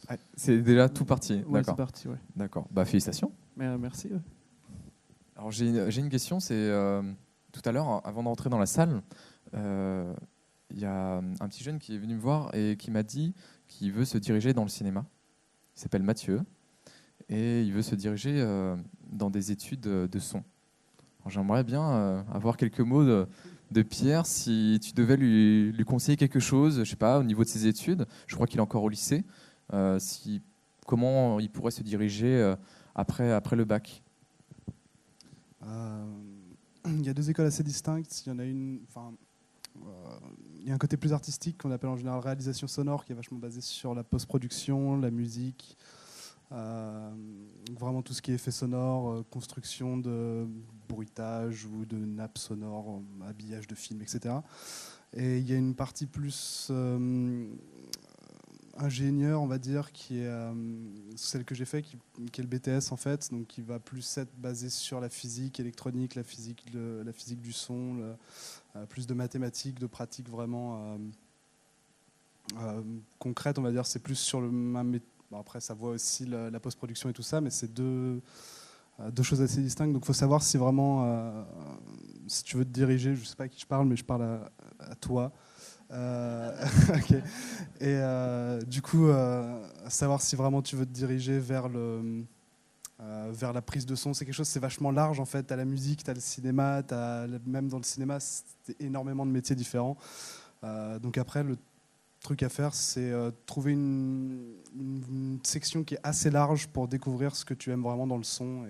[SPEAKER 1] Ouais, c'est déjà tout parti.
[SPEAKER 4] Ouais,
[SPEAKER 1] D'accord.
[SPEAKER 4] c'est parti, ouais.
[SPEAKER 1] D'accord. Bah, félicitations.
[SPEAKER 4] Mais, merci. Ouais.
[SPEAKER 1] Alors j'ai une question, c'est tout à l'heure, avant d'entrer dans la salle, il y a un petit jeune qui est venu me voir et qui m'a dit qu'il veut se diriger dans le cinéma. Il s'appelle Mathieu et il veut se diriger dans des études de son. Alors, j'aimerais bien avoir quelques mots de Pierre, si tu devais lui conseiller quelque chose, je sais pas, au niveau de ses études. Je crois qu'il est encore au lycée. Comment il pourrait se diriger après le bac.
[SPEAKER 5] Il y a deux écoles assez distinctes. Il y en a une, il y a un côté plus artistique qu'on appelle en général réalisation sonore, qui est vachement basé sur la post-production, la musique, vraiment tout ce qui est effet sonore, construction de bruitage ou de nappes sonores, habillage de film, etc. Et il y a une partie plus ingénieur, on va dire, qui est celle que j'ai fait, qui est le BTS en fait, donc qui va plus être basé sur la physique électronique, la physique du son, plus de mathématiques, de pratiques vraiment concrètes, on va dire. C'est plus sur bon, après ça voit aussi la post-production et tout ça, mais c'est deux choses assez distinctes. Donc il faut savoir si vraiment, si tu veux te diriger, je sais pas à qui je parle, mais je parle à toi. Okay. Et du coup, savoir si vraiment tu veux te diriger vers la prise de son, c'est quelque chose, c'est vachement large en fait. T'as la musique, t'as le cinéma, même dans le cinéma, c'est énormément de métiers différents. Donc après, le truc à faire, c'est trouver une section qui est assez large pour découvrir ce que tu aimes vraiment dans le son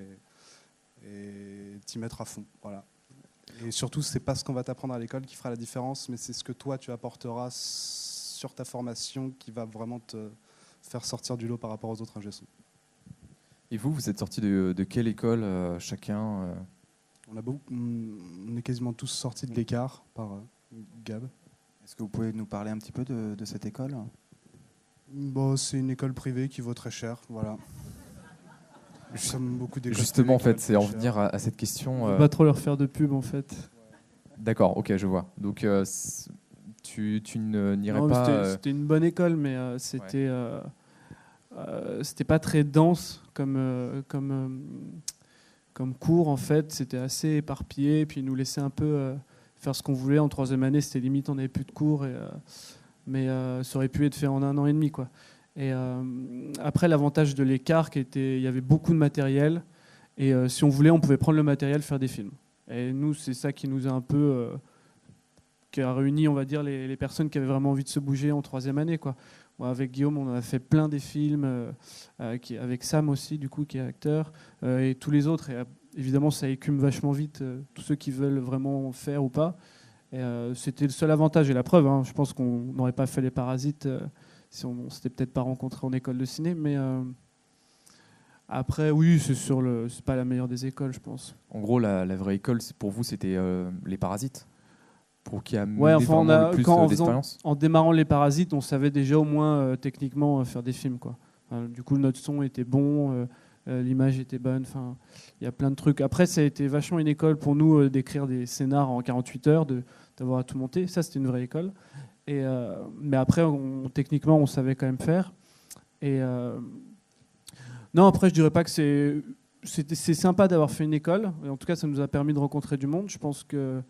[SPEAKER 5] et t'y mettre à fond. Voilà. Et surtout, c'est pas ce qu'on va t'apprendre à l'école qui fera la différence, mais c'est ce que toi tu apporteras sur ta formation qui va vraiment te faire sortir du lot par rapport aux autres ingé-sons.
[SPEAKER 1] Et vous êtes sortis de quelle école chacun
[SPEAKER 5] On est quasiment tous sortis de l'écart par Gab.
[SPEAKER 2] Est-ce que vous pouvez nous parler un petit peu de cette école ?
[SPEAKER 5] Bon, c'est une école privée qui vaut très cher, voilà. Comme beaucoup d'écoles
[SPEAKER 1] Justement, en fait,
[SPEAKER 5] privées qui
[SPEAKER 1] c'est en
[SPEAKER 5] valent très
[SPEAKER 1] venir à cette question.
[SPEAKER 4] On ne va pas trop leur faire de pub en fait.
[SPEAKER 1] D'accord, ok, je vois. Donc, tu n'irais
[SPEAKER 4] Non,
[SPEAKER 1] pas.
[SPEAKER 4] C'était une bonne école, mais c'était pas très dense comme cours en fait. C'était assez éparpillé, puis ils nous laissaient un peu faire ce qu'on voulait. En troisième année, c'était limite, on n'avait plus de cours, mais ça aurait pu être fait en 1 an et demi, quoi. Et après, l'avantage de l'écart, il y avait beaucoup de matériel, et si on voulait, on pouvait prendre le matériel, faire des films. Et nous, c'est ça qui nous a un peu qui a réuni, on va dire, les personnes qui avaient vraiment envie de se bouger en troisième année, quoi. Moi, avec Guillaume, on a fait plein des films, avec Sam aussi, du coup, qui est acteur, et tous les autres. Et évidemment, ça écume vachement vite tous ceux qui veulent vraiment faire ou pas. Et, c'était le seul avantage et la preuve. Hein, je pense qu'on n'aurait pas fait Les Parasites si on s'était peut-être pas rencontrés en école de ciné, mais après, oui, c'est pas la meilleure des écoles, je pense.
[SPEAKER 1] En gros, la vraie école, pour vous, c'était Les Parasites, pour qui a
[SPEAKER 4] ouais, enfin,
[SPEAKER 1] vraiment le plus d'expérience.
[SPEAKER 4] En démarrant Les Parasites, on savait déjà au moins techniquement faire des films, quoi. Du coup, notre son était bon, l'image était bonne. Enfin, il y a plein de trucs. Après, ça a été vachement une école pour nous d'écrire des scénars en 48 heures, d'avoir à tout monter. Ça, c'était une vraie école. Mais après, techniquement, on savait quand même faire. Et non, après, je dirais pas que c'est sympa d'avoir fait une école. En tout cas, ça nous a permis de rencontrer du monde. Je pense que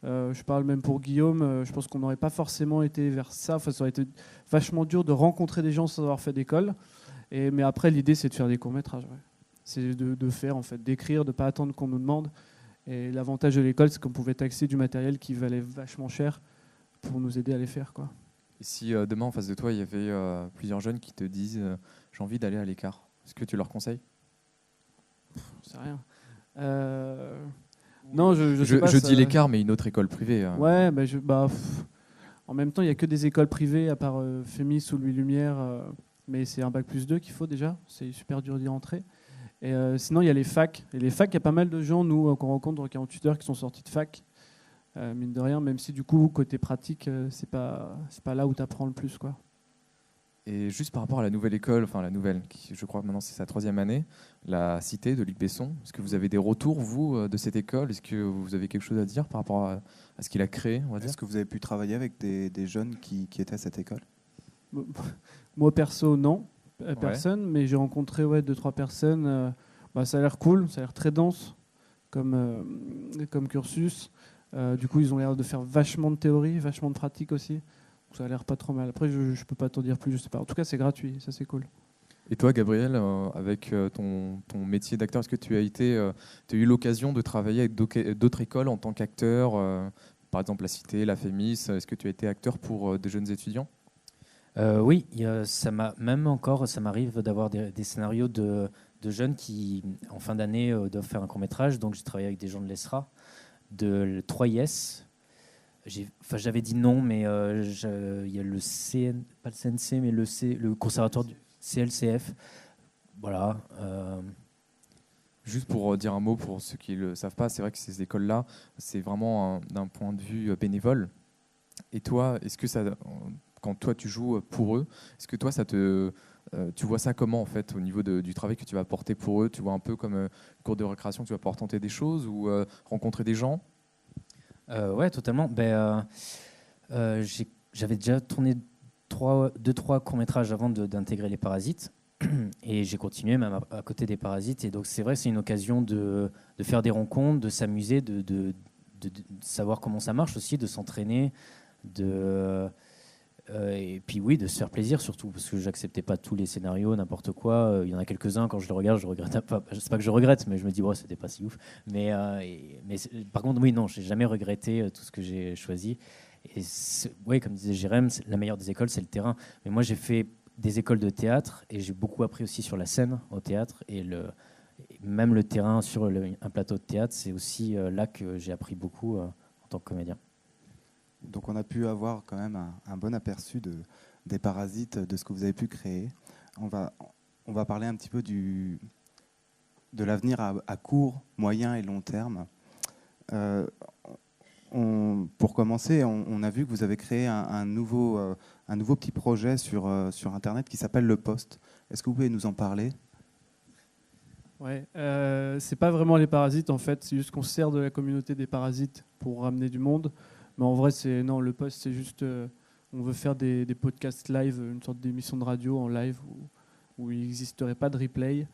[SPEAKER 4] je parle même pour Guillaume. Je pense qu'on n'aurait pas forcément été vers ça. Enfin, ça aurait été vachement dur de rencontrer des gens sans avoir fait d'école. Mais après, l'idée, c'est de faire des courts-métrages. Ouais. C'est de faire, en fait, d'écrire, de ne pas attendre qu'on nous demande. Et l'avantage de l'école, c'est qu'on pouvait taxer du matériel qui valait vachement cher pour nous aider à les faire, quoi.
[SPEAKER 1] Et si demain en face de toi il y avait plusieurs jeunes qui te disent j'ai envie d'aller à l'écart, est-ce que tu leur conseilles?
[SPEAKER 4] Je sais rien. Non, je sais pas,
[SPEAKER 1] je dis l'écart, mais une autre école privée.
[SPEAKER 4] Ouais, en même temps, il n'y a que des écoles privées, à part Fémis ou Louis Lumière, mais c'est un bac+2 qu'il faut déjà, c'est super dur d'y rentrer. Et sinon, il y a les facs. Et les facs, il y a pas mal de gens, nous, qu'on rencontre dans 48 heures, qui sont sortis de fac, mine de rien, même si du coup, côté pratique, c'est pas là où tu apprends le plus, quoi.
[SPEAKER 1] Et juste par rapport à la nouvelle école, enfin la nouvelle, qui, je crois que maintenant c'est sa 3e année, la Cité de Luc Besson, est-ce que vous avez des retours, vous, de cette école? Est-ce que vous avez quelque chose à dire par rapport à ce qu'il a créé, on va dire?
[SPEAKER 2] Est-ce que vous avez pu travailler avec des jeunes qui étaient à cette école?
[SPEAKER 4] Moi, perso, non, personne, mais j'ai rencontré 2-3 personnes. Ça a l'air cool, ça a l'air très dense comme cursus. Du coup, ils ont l'air de faire vachement de théorie, vachement de pratique aussi. Ça a l'air pas trop mal. Après, je peux pas t'en dire plus, je sais pas. En tout cas, c'est gratuit, ça c'est cool.
[SPEAKER 1] Et toi, Gabriel, avec ton métier d'acteur, est-ce que tu as eu l'occasion de travailler avec d'autres écoles en tant qu'acteur, par exemple la Cité, la Fémis? Est-ce que tu as été acteur pour des jeunes étudiants?
[SPEAKER 3] Oui, ça m'arrive d'avoir des scénarios de jeunes qui, en fin d'année, doivent faire un court-métrage. Donc, j'ai travaillé avec des gens de l'ESRA, de 3IS. J'avais dit non, mais il y a le pas le CNC, mais le conservatoire du CLCF. Voilà.
[SPEAKER 1] Juste pour dire un mot pour ceux qui ne le savent pas, c'est vrai que ces écoles-là, c'est vraiment d'un point de vue bénévole. Et toi, est-ce que quand toi tu joues pour eux, est-ce que toi tu vois ça comment en fait au niveau du travail que tu vas apporter pour eux? Tu vois un peu comme une cour de récréation, tu vas pouvoir tenter des choses ou rencontrer des gens?
[SPEAKER 3] Ouais, totalement. J'avais déjà tourné 2-3 courts-métrages avant d'intégrer Les Parasites. Et j'ai continué même à côté des Parasites. Et donc, c'est vrai que c'est une occasion de faire des rencontres, de s'amuser, de savoir comment ça marche aussi, de s'entraîner, et puis oui, de se faire plaisir surtout, parce que j'acceptais pas tous les scénarios, n'importe quoi. Il y en a quelques-uns, quand je le regarde, je regrette pas. C'est pas que je regrette, mais je me dis, c'était pas si ouf. Mais par contre, oui, non, j'ai jamais regretté tout ce que j'ai choisi. Et oui, comme disait Jérém, la meilleure des écoles, c'est le terrain. Mais moi, j'ai fait des écoles de théâtre et j'ai beaucoup appris aussi sur la scène au théâtre. Et même le terrain sur un plateau de théâtre, c'est aussi là que j'ai appris beaucoup en tant que comédien.
[SPEAKER 2] Donc on a pu avoir quand même un bon aperçu des Parasites, de ce que vous avez pu créer. On va parler un petit peu de l'avenir à court, moyen et long terme. Pour commencer, on a vu que vous avez créé un nouveau petit projet sur Internet qui s'appelle Le Poste. Est-ce que vous pouvez nous en parler?
[SPEAKER 4] Ouais, c'est pas vraiment les Parasites en fait, c'est juste qu'on sert de la communauté des Parasites pour ramener du monde. Mais en vrai, le Poste, c'est juste, on veut faire des podcasts live, une sorte d'émission de radio en live où il n'existerait pas de replay.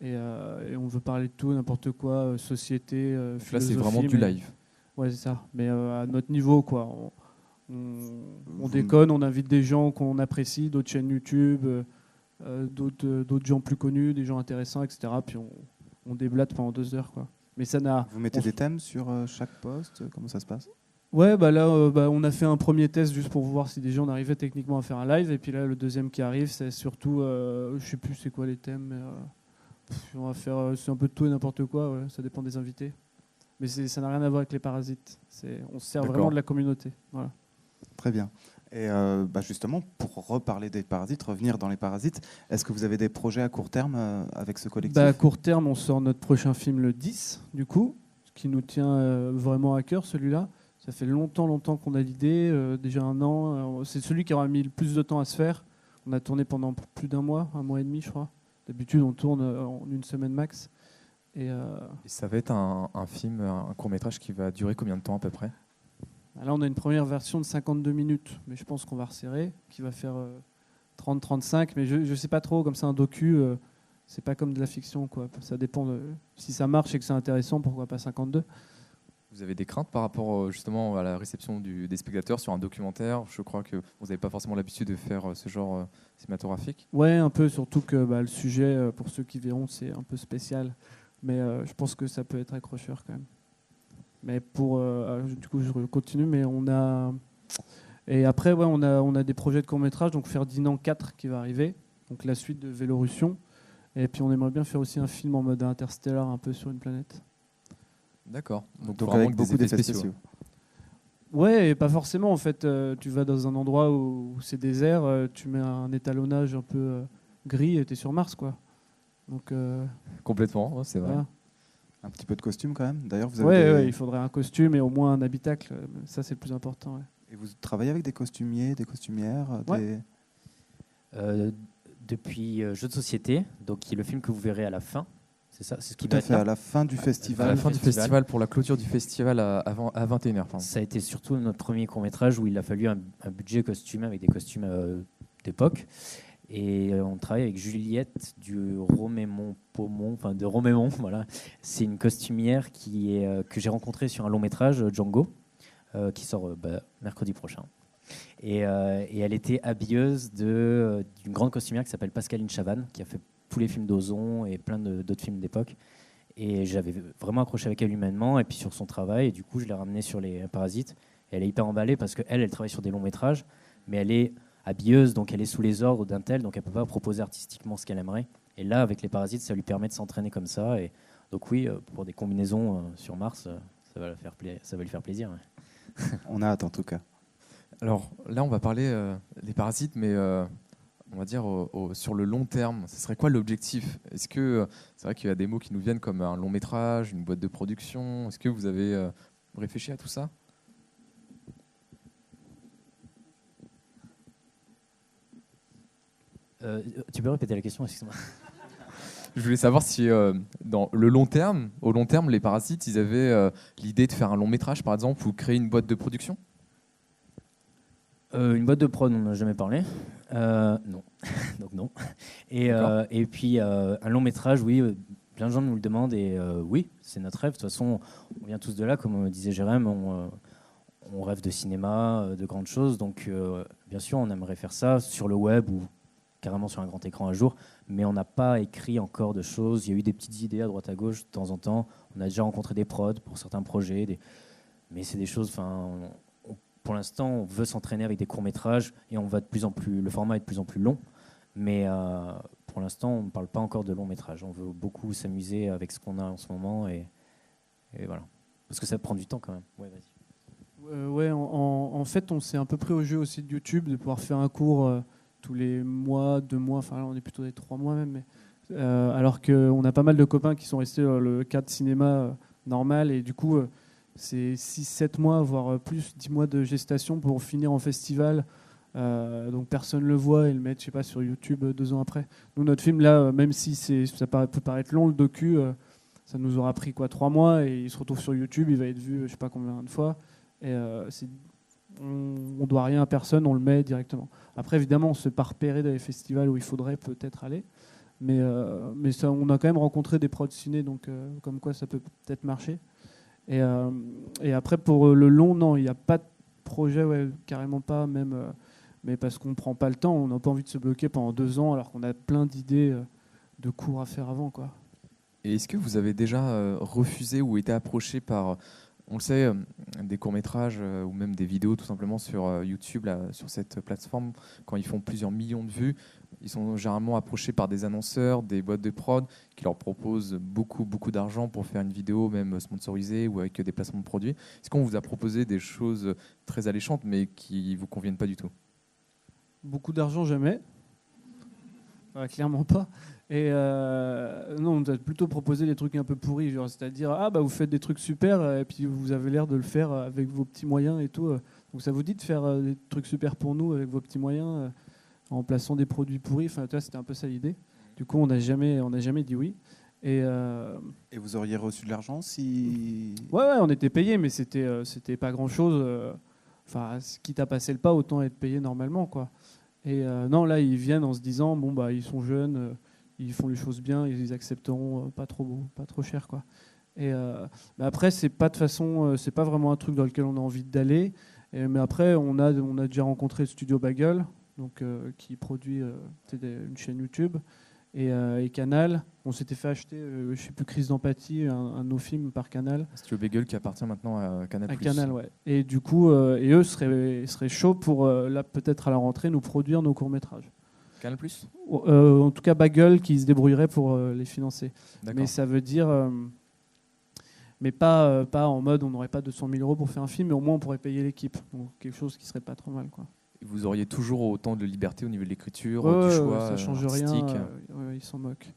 [SPEAKER 4] Et on veut parler de tout, n'importe quoi, société, philosophie.
[SPEAKER 1] Là, c'est vraiment du live.
[SPEAKER 4] Ouais, c'est ça. Mais à notre niveau, quoi. On déconne, on invite des gens qu'on apprécie, d'autres chaînes YouTube, d'autres gens plus connus, des gens intéressants, etc. Puis on déblate pendant 2 heures, quoi. Mais ça n'a.
[SPEAKER 2] Vous mettez des thèmes sur chaque post? Comment ça se passe?
[SPEAKER 4] Ouais, là, on a fait un premier test juste pour voir si des gens arrivaient techniquement à faire un live. Et puis là, le deuxième qui arrive, c'est surtout, je sais plus c'est quoi les thèmes, mais on va faire, c'est un peu de tout et n'importe quoi. Ouais, ça dépend des invités. Mais ça n'a rien à voir avec les Parasites. On se sert vraiment de la communauté. Voilà.
[SPEAKER 2] Très bien. Et justement, pour reparler des Parasites, revenir dans les Parasites, est-ce que vous avez des projets à court terme avec ce collectif?
[SPEAKER 4] À court terme, on sort notre prochain film le 10, du coup, ce qui nous tient vraiment à cœur, celui-là. Ça fait longtemps qu'on a l'idée, déjà 1 an. C'est celui qui aura mis le plus de temps à se faire. On a tourné pendant plus d'1 mois, 1 mois et demi, je crois. D'habitude, on tourne en 1 semaine max. Et
[SPEAKER 1] ça va être un film, un court-métrage qui va durer combien de temps à peu près?
[SPEAKER 4] Là, on a une première version de 52 minutes, mais je pense qu'on va resserrer, qui va faire 30-35. Mais je ne sais pas trop, comme c'est un docu, c'est pas comme de la fiction, quoi. Ça dépend si ça marche et que c'est intéressant, pourquoi pas 52.
[SPEAKER 1] Vous avez des craintes par rapport justement à la réception des spectateurs sur un documentaire? Je crois que vous n'avez pas forcément l'habitude de faire ce genre cinématographique.
[SPEAKER 4] Ouais, un peu, surtout que le sujet, pour ceux qui verront, c'est un peu spécial. Mais je pense que ça peut être accrocheur quand même. Mais du coup, je continue, mais on a Et après, ouais, on a des projets de court-métrage, donc Ferdinand 4 qui va arriver, donc la suite de Vélorussion. Et puis on aimerait bien faire aussi un film en mode Interstellar, un peu sur une planète.
[SPEAKER 1] D'accord.
[SPEAKER 2] Donc
[SPEAKER 1] vraiment
[SPEAKER 2] avec beaucoup d'effets spéciaux.
[SPEAKER 4] Ouais, et pas forcément. En fait, tu vas dans un endroit où c'est désert, tu mets un étalonnage un peu gris et t'es sur Mars, quoi. Donc,
[SPEAKER 1] Complètement, c'est vrai.
[SPEAKER 4] voilà.
[SPEAKER 2] Un petit peu de costume quand même. D'ailleurs, vous avez
[SPEAKER 4] Ouais, il faudrait un costume et au moins un habitacle. Ça, c'est le plus important. Ouais.
[SPEAKER 2] Et vous travaillez avec des costumiers, des costumières,
[SPEAKER 4] Ouais.
[SPEAKER 3] Depuis Jeux de société, donc qui est le film que vous verrez à la fin. C'est ça, c'est ce qui
[SPEAKER 2] Tout à
[SPEAKER 3] va être
[SPEAKER 2] fait,
[SPEAKER 3] là.
[SPEAKER 2] à la fin du
[SPEAKER 1] À
[SPEAKER 2] festival.
[SPEAKER 1] la fin du festival, pour la clôture du festival à 21h.
[SPEAKER 3] Ça a été surtout notre premier court-métrage où il a fallu un budget costumé avec des costumes d'époque. Et on travaille avec Juliette du Romémont-Paumont, enfin de Romémont, voilà. C'est une costumière que j'ai rencontrée sur un long-métrage, Django, qui sort mercredi prochain. Et elle était habilleuse d'une grande costumière qui s'appelle Pascaline Chavannes, qui a fait tous les films d'Ozon et plein d'autres films d'époque. Et j'avais vraiment accroché avec elle humainement et puis sur son travail. Et du coup, je l'ai ramenée sur les Parasites. Et elle est hyper emballée parce qu'elle travaille sur des longs métrages, mais elle est habilleuse, donc elle est sous les ordres d'un tel, donc elle ne peut pas proposer artistiquement ce qu'elle aimerait. Et là, avec les Parasites, ça lui permet de s'entraîner comme ça. Et donc oui, pour des combinaisons sur Mars, ça va lui faire plaisir. Ouais.
[SPEAKER 2] On a hâte en tout cas.
[SPEAKER 1] Alors là, on va parler des Parasites, mais on va dire sur le long terme. Ce serait quoi l'objectif? Est-ce que c'est vrai qu'il y a des mots qui nous viennent comme un long métrage, une boîte de production? Est-ce que vous avez réfléchi à tout ça?
[SPEAKER 3] Tu peux répéter la question, excuse-moi.
[SPEAKER 1] Je voulais savoir si dans le long terme, au long terme, les Parasites, ils avaient l'idée de faire un long métrage, par exemple, ou créer une boîte de production?
[SPEAKER 3] Une boîte de prod, on n'en a jamais parlé. Non. Donc non. Et puis un long métrage, oui, plein de gens nous le demandent et oui, c'est notre rêve. De toute façon, on vient tous de là, comme disait Jérém, on rêve de cinéma, de grandes choses. Donc bien sûr, on aimerait faire ça sur le web ou carrément sur un grand écran un jour, mais on n'a pas écrit encore de choses. Il y a eu des petites idées à droite à gauche de temps en temps. On a déjà rencontré des prods pour certains projets, mais c'est des choses... Pour l'instant, on veut s'entraîner avec des courts-métrages et on va le format est de plus en plus long. Mais pour l'instant, on ne parle pas encore de long-métrage. On veut beaucoup s'amuser avec ce qu'on a en ce moment et voilà. Parce que ça prend du temps quand même. Ouais, vas-y.
[SPEAKER 4] Ouais, en fait, on s'est un peu pris au jeu aussi de YouTube, de pouvoir faire un cours tous les mois, 2 mois, enfin là, on est plutôt des 3 mois même. Mais, alors qu'on a pas mal de copains qui sont restés dans le cadre cinéma normal et du coup... c'est 6-7 mois, voire plus, 10 mois de gestation pour finir en festival. Donc personne ne le voit et le mettre, je sais pas, sur YouTube 2 ans après. Nous, notre film, là, même si ça peut paraître long, le docu, ça nous aura pris 3 mois et il se retrouve sur YouTube, il va être vu je sais pas combien de fois. Et on doit rien à personne, on le met directement. Après, évidemment, on se fait pas repérer dans les festivals où il faudrait peut-être aller. Mais ça, on a quand même rencontré des prods ciné, donc comme quoi ça peut peut-être marcher. Et après, pour le long, non, il n'y a pas de projet, ouais, carrément pas, même, mais parce qu'on ne prend pas le temps, on n'a pas envie de se bloquer pendant 2 ans alors qu'on a plein d'idées de cours à faire avant, quoi.
[SPEAKER 1] Et est-ce que vous avez déjà refusé ou été approché par, on le sait, des courts-métrages ou même des vidéos tout simplement sur YouTube, là, sur cette plateforme, quand ils font plusieurs millions de vues, ils sont généralement approchés par des annonceurs, des boîtes de prod qui leur proposent beaucoup d'argent pour faire une vidéo, même sponsorisée ou avec des placements de produits. Est-ce qu'on vous a proposé des choses très alléchantes mais qui ne vous conviennent pas du tout?
[SPEAKER 4] Beaucoup d'argent, jamais. Clairement pas. Et non, on nous a plutôt proposé des trucs un peu pourris, genre, c'est-à-dire vous faites des trucs super et puis vous avez l'air de le faire avec vos petits moyens et tout. Donc ça vous dit de faire des trucs super pour nous avec vos petits moyens en plaçant des produits pourris. Enfin, tu vois, c'était un peu ça l'idée. Du coup, on n'a jamais dit oui. Et
[SPEAKER 2] vous auriez reçu de l'argent si...
[SPEAKER 4] Ouais, on était payé, mais c'était pas grand-chose. Enfin, quitte à passer le pas, autant être payé normalement, quoi. Et non, là, ils viennent en se disant, bon, ils sont jeunes, ils font les choses bien, ils accepteront pas trop cher, quoi. Et après, c'est pas vraiment un truc dans lequel on a envie d'aller. Mais après, on a déjà rencontré le studio Bagel, donc qui produit une chaîne YouTube. et Canal. On s'était fait acheter, je sais plus, Crise d'empathie, un de nos films par Canal.
[SPEAKER 1] Studio Bagel qui appartient maintenant à Canal+.
[SPEAKER 4] À Canal, ouais. Et du coup, et eux seraient chauds pour, là, peut-être à la rentrée, nous produire nos courts-métrages.
[SPEAKER 1] Canal+.
[SPEAKER 4] En tout cas, Bagel qui se débrouillerait pour les financer.
[SPEAKER 1] D'accord.
[SPEAKER 4] Mais ça veut dire... mais pas en mode on n'aurait pas 200 000 € pour faire un film, mais au moins on pourrait payer l'équipe. Donc quelque chose qui serait pas trop mal, quoi.
[SPEAKER 1] Vous auriez toujours autant de liberté au niveau de l'écriture,
[SPEAKER 4] Ouais,
[SPEAKER 1] du choix
[SPEAKER 4] ça change
[SPEAKER 1] artistique.
[SPEAKER 4] rien. Ils s'en moquent.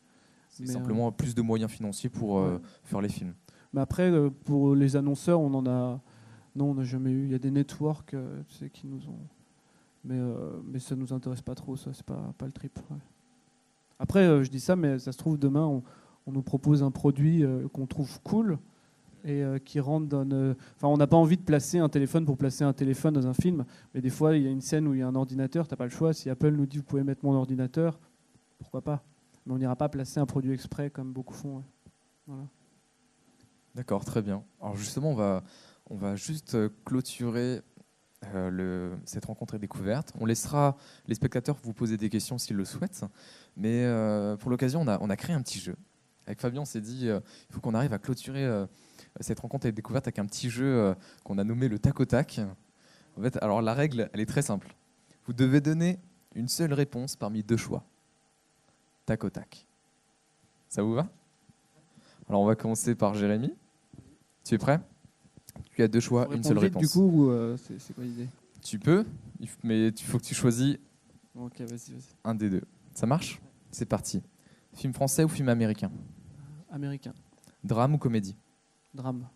[SPEAKER 1] C'est
[SPEAKER 4] Mais,
[SPEAKER 1] simplement plus de moyens financiers pour faire les films.
[SPEAKER 4] Mais après, pour les annonceurs, on n'a jamais eu. Il y a des networks qui nous ont. Mais ça nous intéresse pas trop, ça, c'est pas le trip. Ouais. Après, je dis ça, mais ça se trouve, demain, on nous propose un produit qu'on trouve cool et qui rentre dans... Enfin, on n'a pas envie de placer un téléphone pour placer un téléphone dans un film, mais des fois, il y a une scène où il y a un ordinateur, tu n'as pas le choix. Si Apple nous dit, vous pouvez mettre mon ordinateur, pourquoi pas? Mais on n'ira pas placer un produit exprès comme beaucoup font. Ouais. Voilà.
[SPEAKER 1] D'accord, très bien. Alors justement, on va juste clôturer cette rencontre et découverte. On laissera les spectateurs vous poser des questions s'ils le souhaitent. Mais pour l'occasion, on a créé un petit jeu. Avec Fabien, on s'est dit il faut qu'on arrive à clôturer cette rencontre et découverte avec un petit jeu qu'on a nommé le tac au tac. En fait, alors la règle, elle est très simple. Vous devez donner une seule réponse parmi deux choix. Tac au tac. Ça vous va? Alors on va commencer par Jérémy. Tu es prêt? Tu as deux choix, une seule réponse.
[SPEAKER 4] Du coup, c'est quoi l'idée?
[SPEAKER 1] Tu peux, mais il faut que tu choisis
[SPEAKER 4] Ok, vas-y.
[SPEAKER 1] un des deux. Ça marche? C'est parti. Film français ou film américain?
[SPEAKER 4] Américain.
[SPEAKER 1] Drame ou comédie?
[SPEAKER 4] Drame.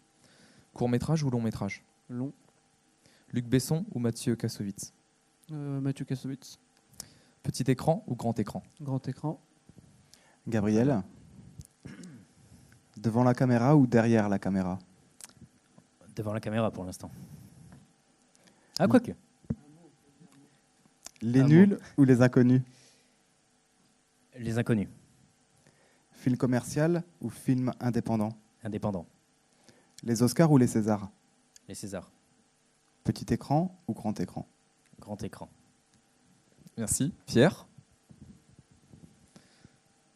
[SPEAKER 1] Court-métrage ou long-métrage?
[SPEAKER 4] Long.
[SPEAKER 1] Luc Besson ou Mathieu Kassovitz?
[SPEAKER 4] Mathieu Kassovitz.
[SPEAKER 1] Petit écran ou grand écran?
[SPEAKER 4] Grand écran.
[SPEAKER 2] Gabriel, devant la caméra ou derrière la caméra?
[SPEAKER 3] Devant la caméra pour l'instant. Ah, quoique.
[SPEAKER 2] Les
[SPEAKER 3] Un
[SPEAKER 2] nuls ou les inconnus?
[SPEAKER 3] Les inconnus.
[SPEAKER 2] Film commercial ou film indépendant?
[SPEAKER 3] Indépendants.
[SPEAKER 2] Les Oscars ou les Césars?
[SPEAKER 3] Les Césars.
[SPEAKER 2] Petit écran ou grand écran?
[SPEAKER 3] Grand écran.
[SPEAKER 1] Merci. Pierre?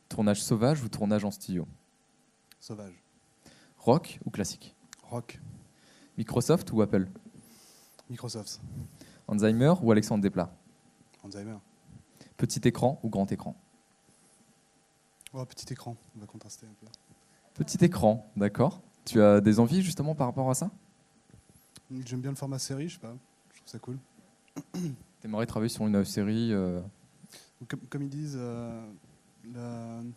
[SPEAKER 1] Tournage sauvage ou tournage en studio?
[SPEAKER 5] Sauvage.
[SPEAKER 1] Rock ou classique?
[SPEAKER 5] Rock.
[SPEAKER 1] Microsoft ou Apple?
[SPEAKER 5] Microsoft.
[SPEAKER 1] Alzheimer ou Alexandre Desplat?
[SPEAKER 5] Alzheimer.
[SPEAKER 1] Petit écran ou grand écran?
[SPEAKER 5] Oh, petit écran, on va contraster un peu.
[SPEAKER 1] Petit écran, d'accord. Tu as des envies justement par rapport à ça?
[SPEAKER 5] J'aime bien le format série, je sais pas, je trouve ça cool.
[SPEAKER 1] T'aimerais travailler sur une série
[SPEAKER 5] Comme ils disent, le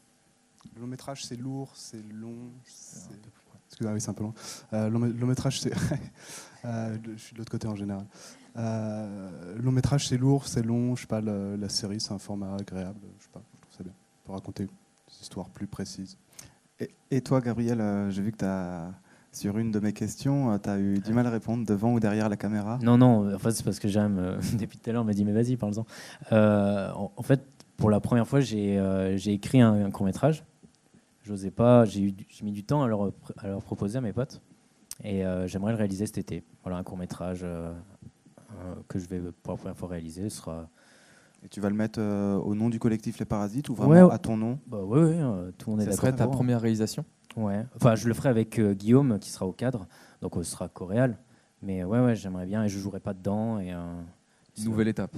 [SPEAKER 5] long métrage c'est lourd, c'est long. Excusez-moi, oui, c'est un peu long. Long métrage c'est. Je suis de l'autre côté en général. Long métrage c'est lourd, c'est long. Je sais pas, la série c'est un format agréable. Je sais pas, je trouve ça bien. On peut raconter des histoires plus précises.
[SPEAKER 2] Et toi, Gabriel, j'ai vu que sur une de mes questions, tu as eu du mal à répondre, devant ou derrière la caméra?
[SPEAKER 3] Non, en fait, c'est parce que j'aime, depuis tout à l'heure, on m'a dit, mais vas-y, parle-en. En fait, pour la première fois, j'ai écrit un court-métrage. J'osais pas, j'ai mis du temps à leur proposer à mes potes. Et j'aimerais le réaliser cet été. Voilà, un court-métrage que je vais pour la première fois réaliser. Ce sera...
[SPEAKER 2] Et tu vas le mettre au nom du collectif Les Parasites ou vraiment à ton nom?
[SPEAKER 3] Bah, oui, tout le monde est d'accord.
[SPEAKER 1] Ça serait ta première réalisation?
[SPEAKER 3] Ouais. Enfin, je le ferai avec Guillaume qui sera au cadre, donc ce sera coréal. Mais ouais, j'aimerais bien et je jouerai pas dedans. Et,
[SPEAKER 1] Nouvelle étape.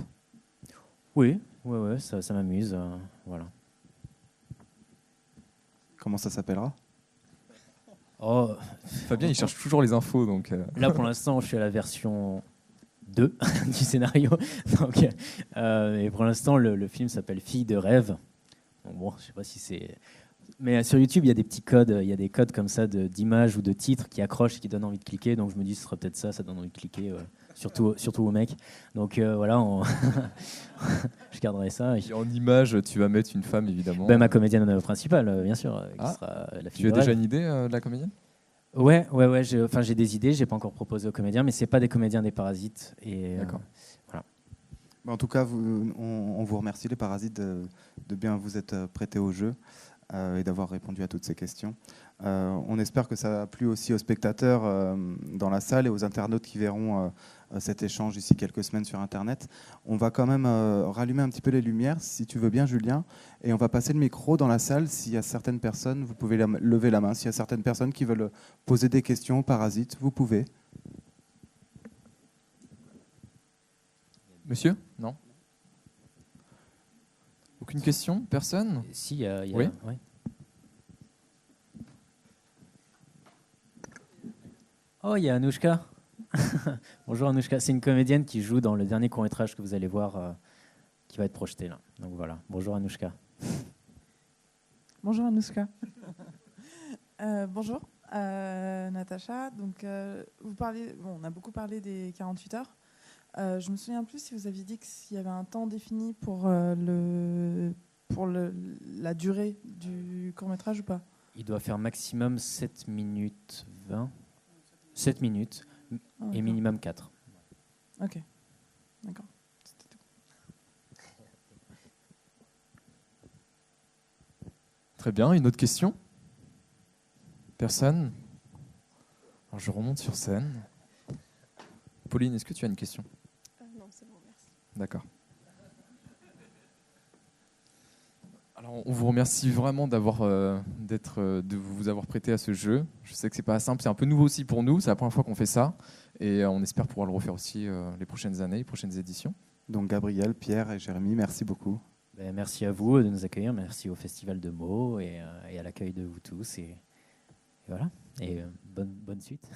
[SPEAKER 3] Oui, ça m'amuse. Voilà.
[SPEAKER 2] Comment ça s'appellera?
[SPEAKER 3] Oh,
[SPEAKER 1] Fabien, il cherche toujours les infos. Donc
[SPEAKER 3] là, pour l'instant, je suis à la version 2 du scénario. Donc, et pour l'instant, le film s'appelle Fille de rêve. Bon, je sais pas si c'est... Mais sur YouTube, il y a des petits codes, il y a des codes comme ça d'images ou de titres qui accrochent et qui donnent envie de cliquer. Donc je me dis, ce sera peut-être ça donne envie de cliquer, surtout aux mecs. Donc voilà, je garderai ça.
[SPEAKER 1] Et en image, tu vas mettre une femme, évidemment.
[SPEAKER 3] Ben, ma comédienne principale, bien sûr, qui sera la fille
[SPEAKER 1] tu as
[SPEAKER 3] de
[SPEAKER 1] déjà
[SPEAKER 3] rêve.
[SPEAKER 1] une idée de la comédienne?
[SPEAKER 3] Ouais, j'ai des idées, j'ai pas encore proposé aux comédiens, mais c'est pas des comédiens des Parasites. Et,
[SPEAKER 1] D'accord.
[SPEAKER 3] Voilà.
[SPEAKER 2] En tout cas, on vous remercie, Les Parasites, de bien vous être prêtés au jeu. et d'avoir répondu à toutes ces questions. On espère que ça a plu aussi aux spectateurs dans la salle et aux internautes qui verront cet échange d'ici quelques semaines sur Internet. On va quand même rallumer un petit peu les lumières, si tu veux bien, Julien, et on va passer le micro dans la salle. S'il y a certaines personnes, vous pouvez lever la main. S'il y a certaines personnes qui veulent poser des questions aux parasites, vous pouvez.
[SPEAKER 1] Monsieur? Non? Aucune question? Personne?
[SPEAKER 3] Si, il y a
[SPEAKER 1] Oui.
[SPEAKER 3] ouais. Oh, il y a Anouchka. Bonjour Anouchka, c'est une comédienne qui joue dans le dernier court-métrage que vous allez voir, qui va être projeté là. Donc voilà, bonjour Anouchka.
[SPEAKER 6] Bonjour Anouchka. Bonjour Natacha. Donc vous parlez, bon, on a beaucoup parlé des 48 heures. Je me souviens plus si vous aviez dit qu'il y avait un temps défini pour la durée du court-métrage ou pas.
[SPEAKER 3] Il doit faire maximum 7 minutes 20. 7 minutes et minimum 4.
[SPEAKER 6] Ok, d'accord. C'était tout.
[SPEAKER 1] Très bien, une autre question? Personne? Alors je remonte sur scène. Pauline, est-ce que tu as une question?
[SPEAKER 7] Non, c'est bon, merci.
[SPEAKER 1] D'accord. Alors, on vous remercie vraiment de vous avoir prêté à ce jeu. Je sais que c'est pas simple, c'est un peu nouveau aussi pour nous. C'est la première fois qu'on fait ça, et on espère pouvoir le refaire aussi les prochaines années, les prochaines éditions.
[SPEAKER 2] Donc Gabriel, Pierre et Jérémy, merci beaucoup.
[SPEAKER 3] Merci à vous de nous accueillir, merci au Festival de Meaux et à l'accueil de vous tous. Et voilà, et bonne suite.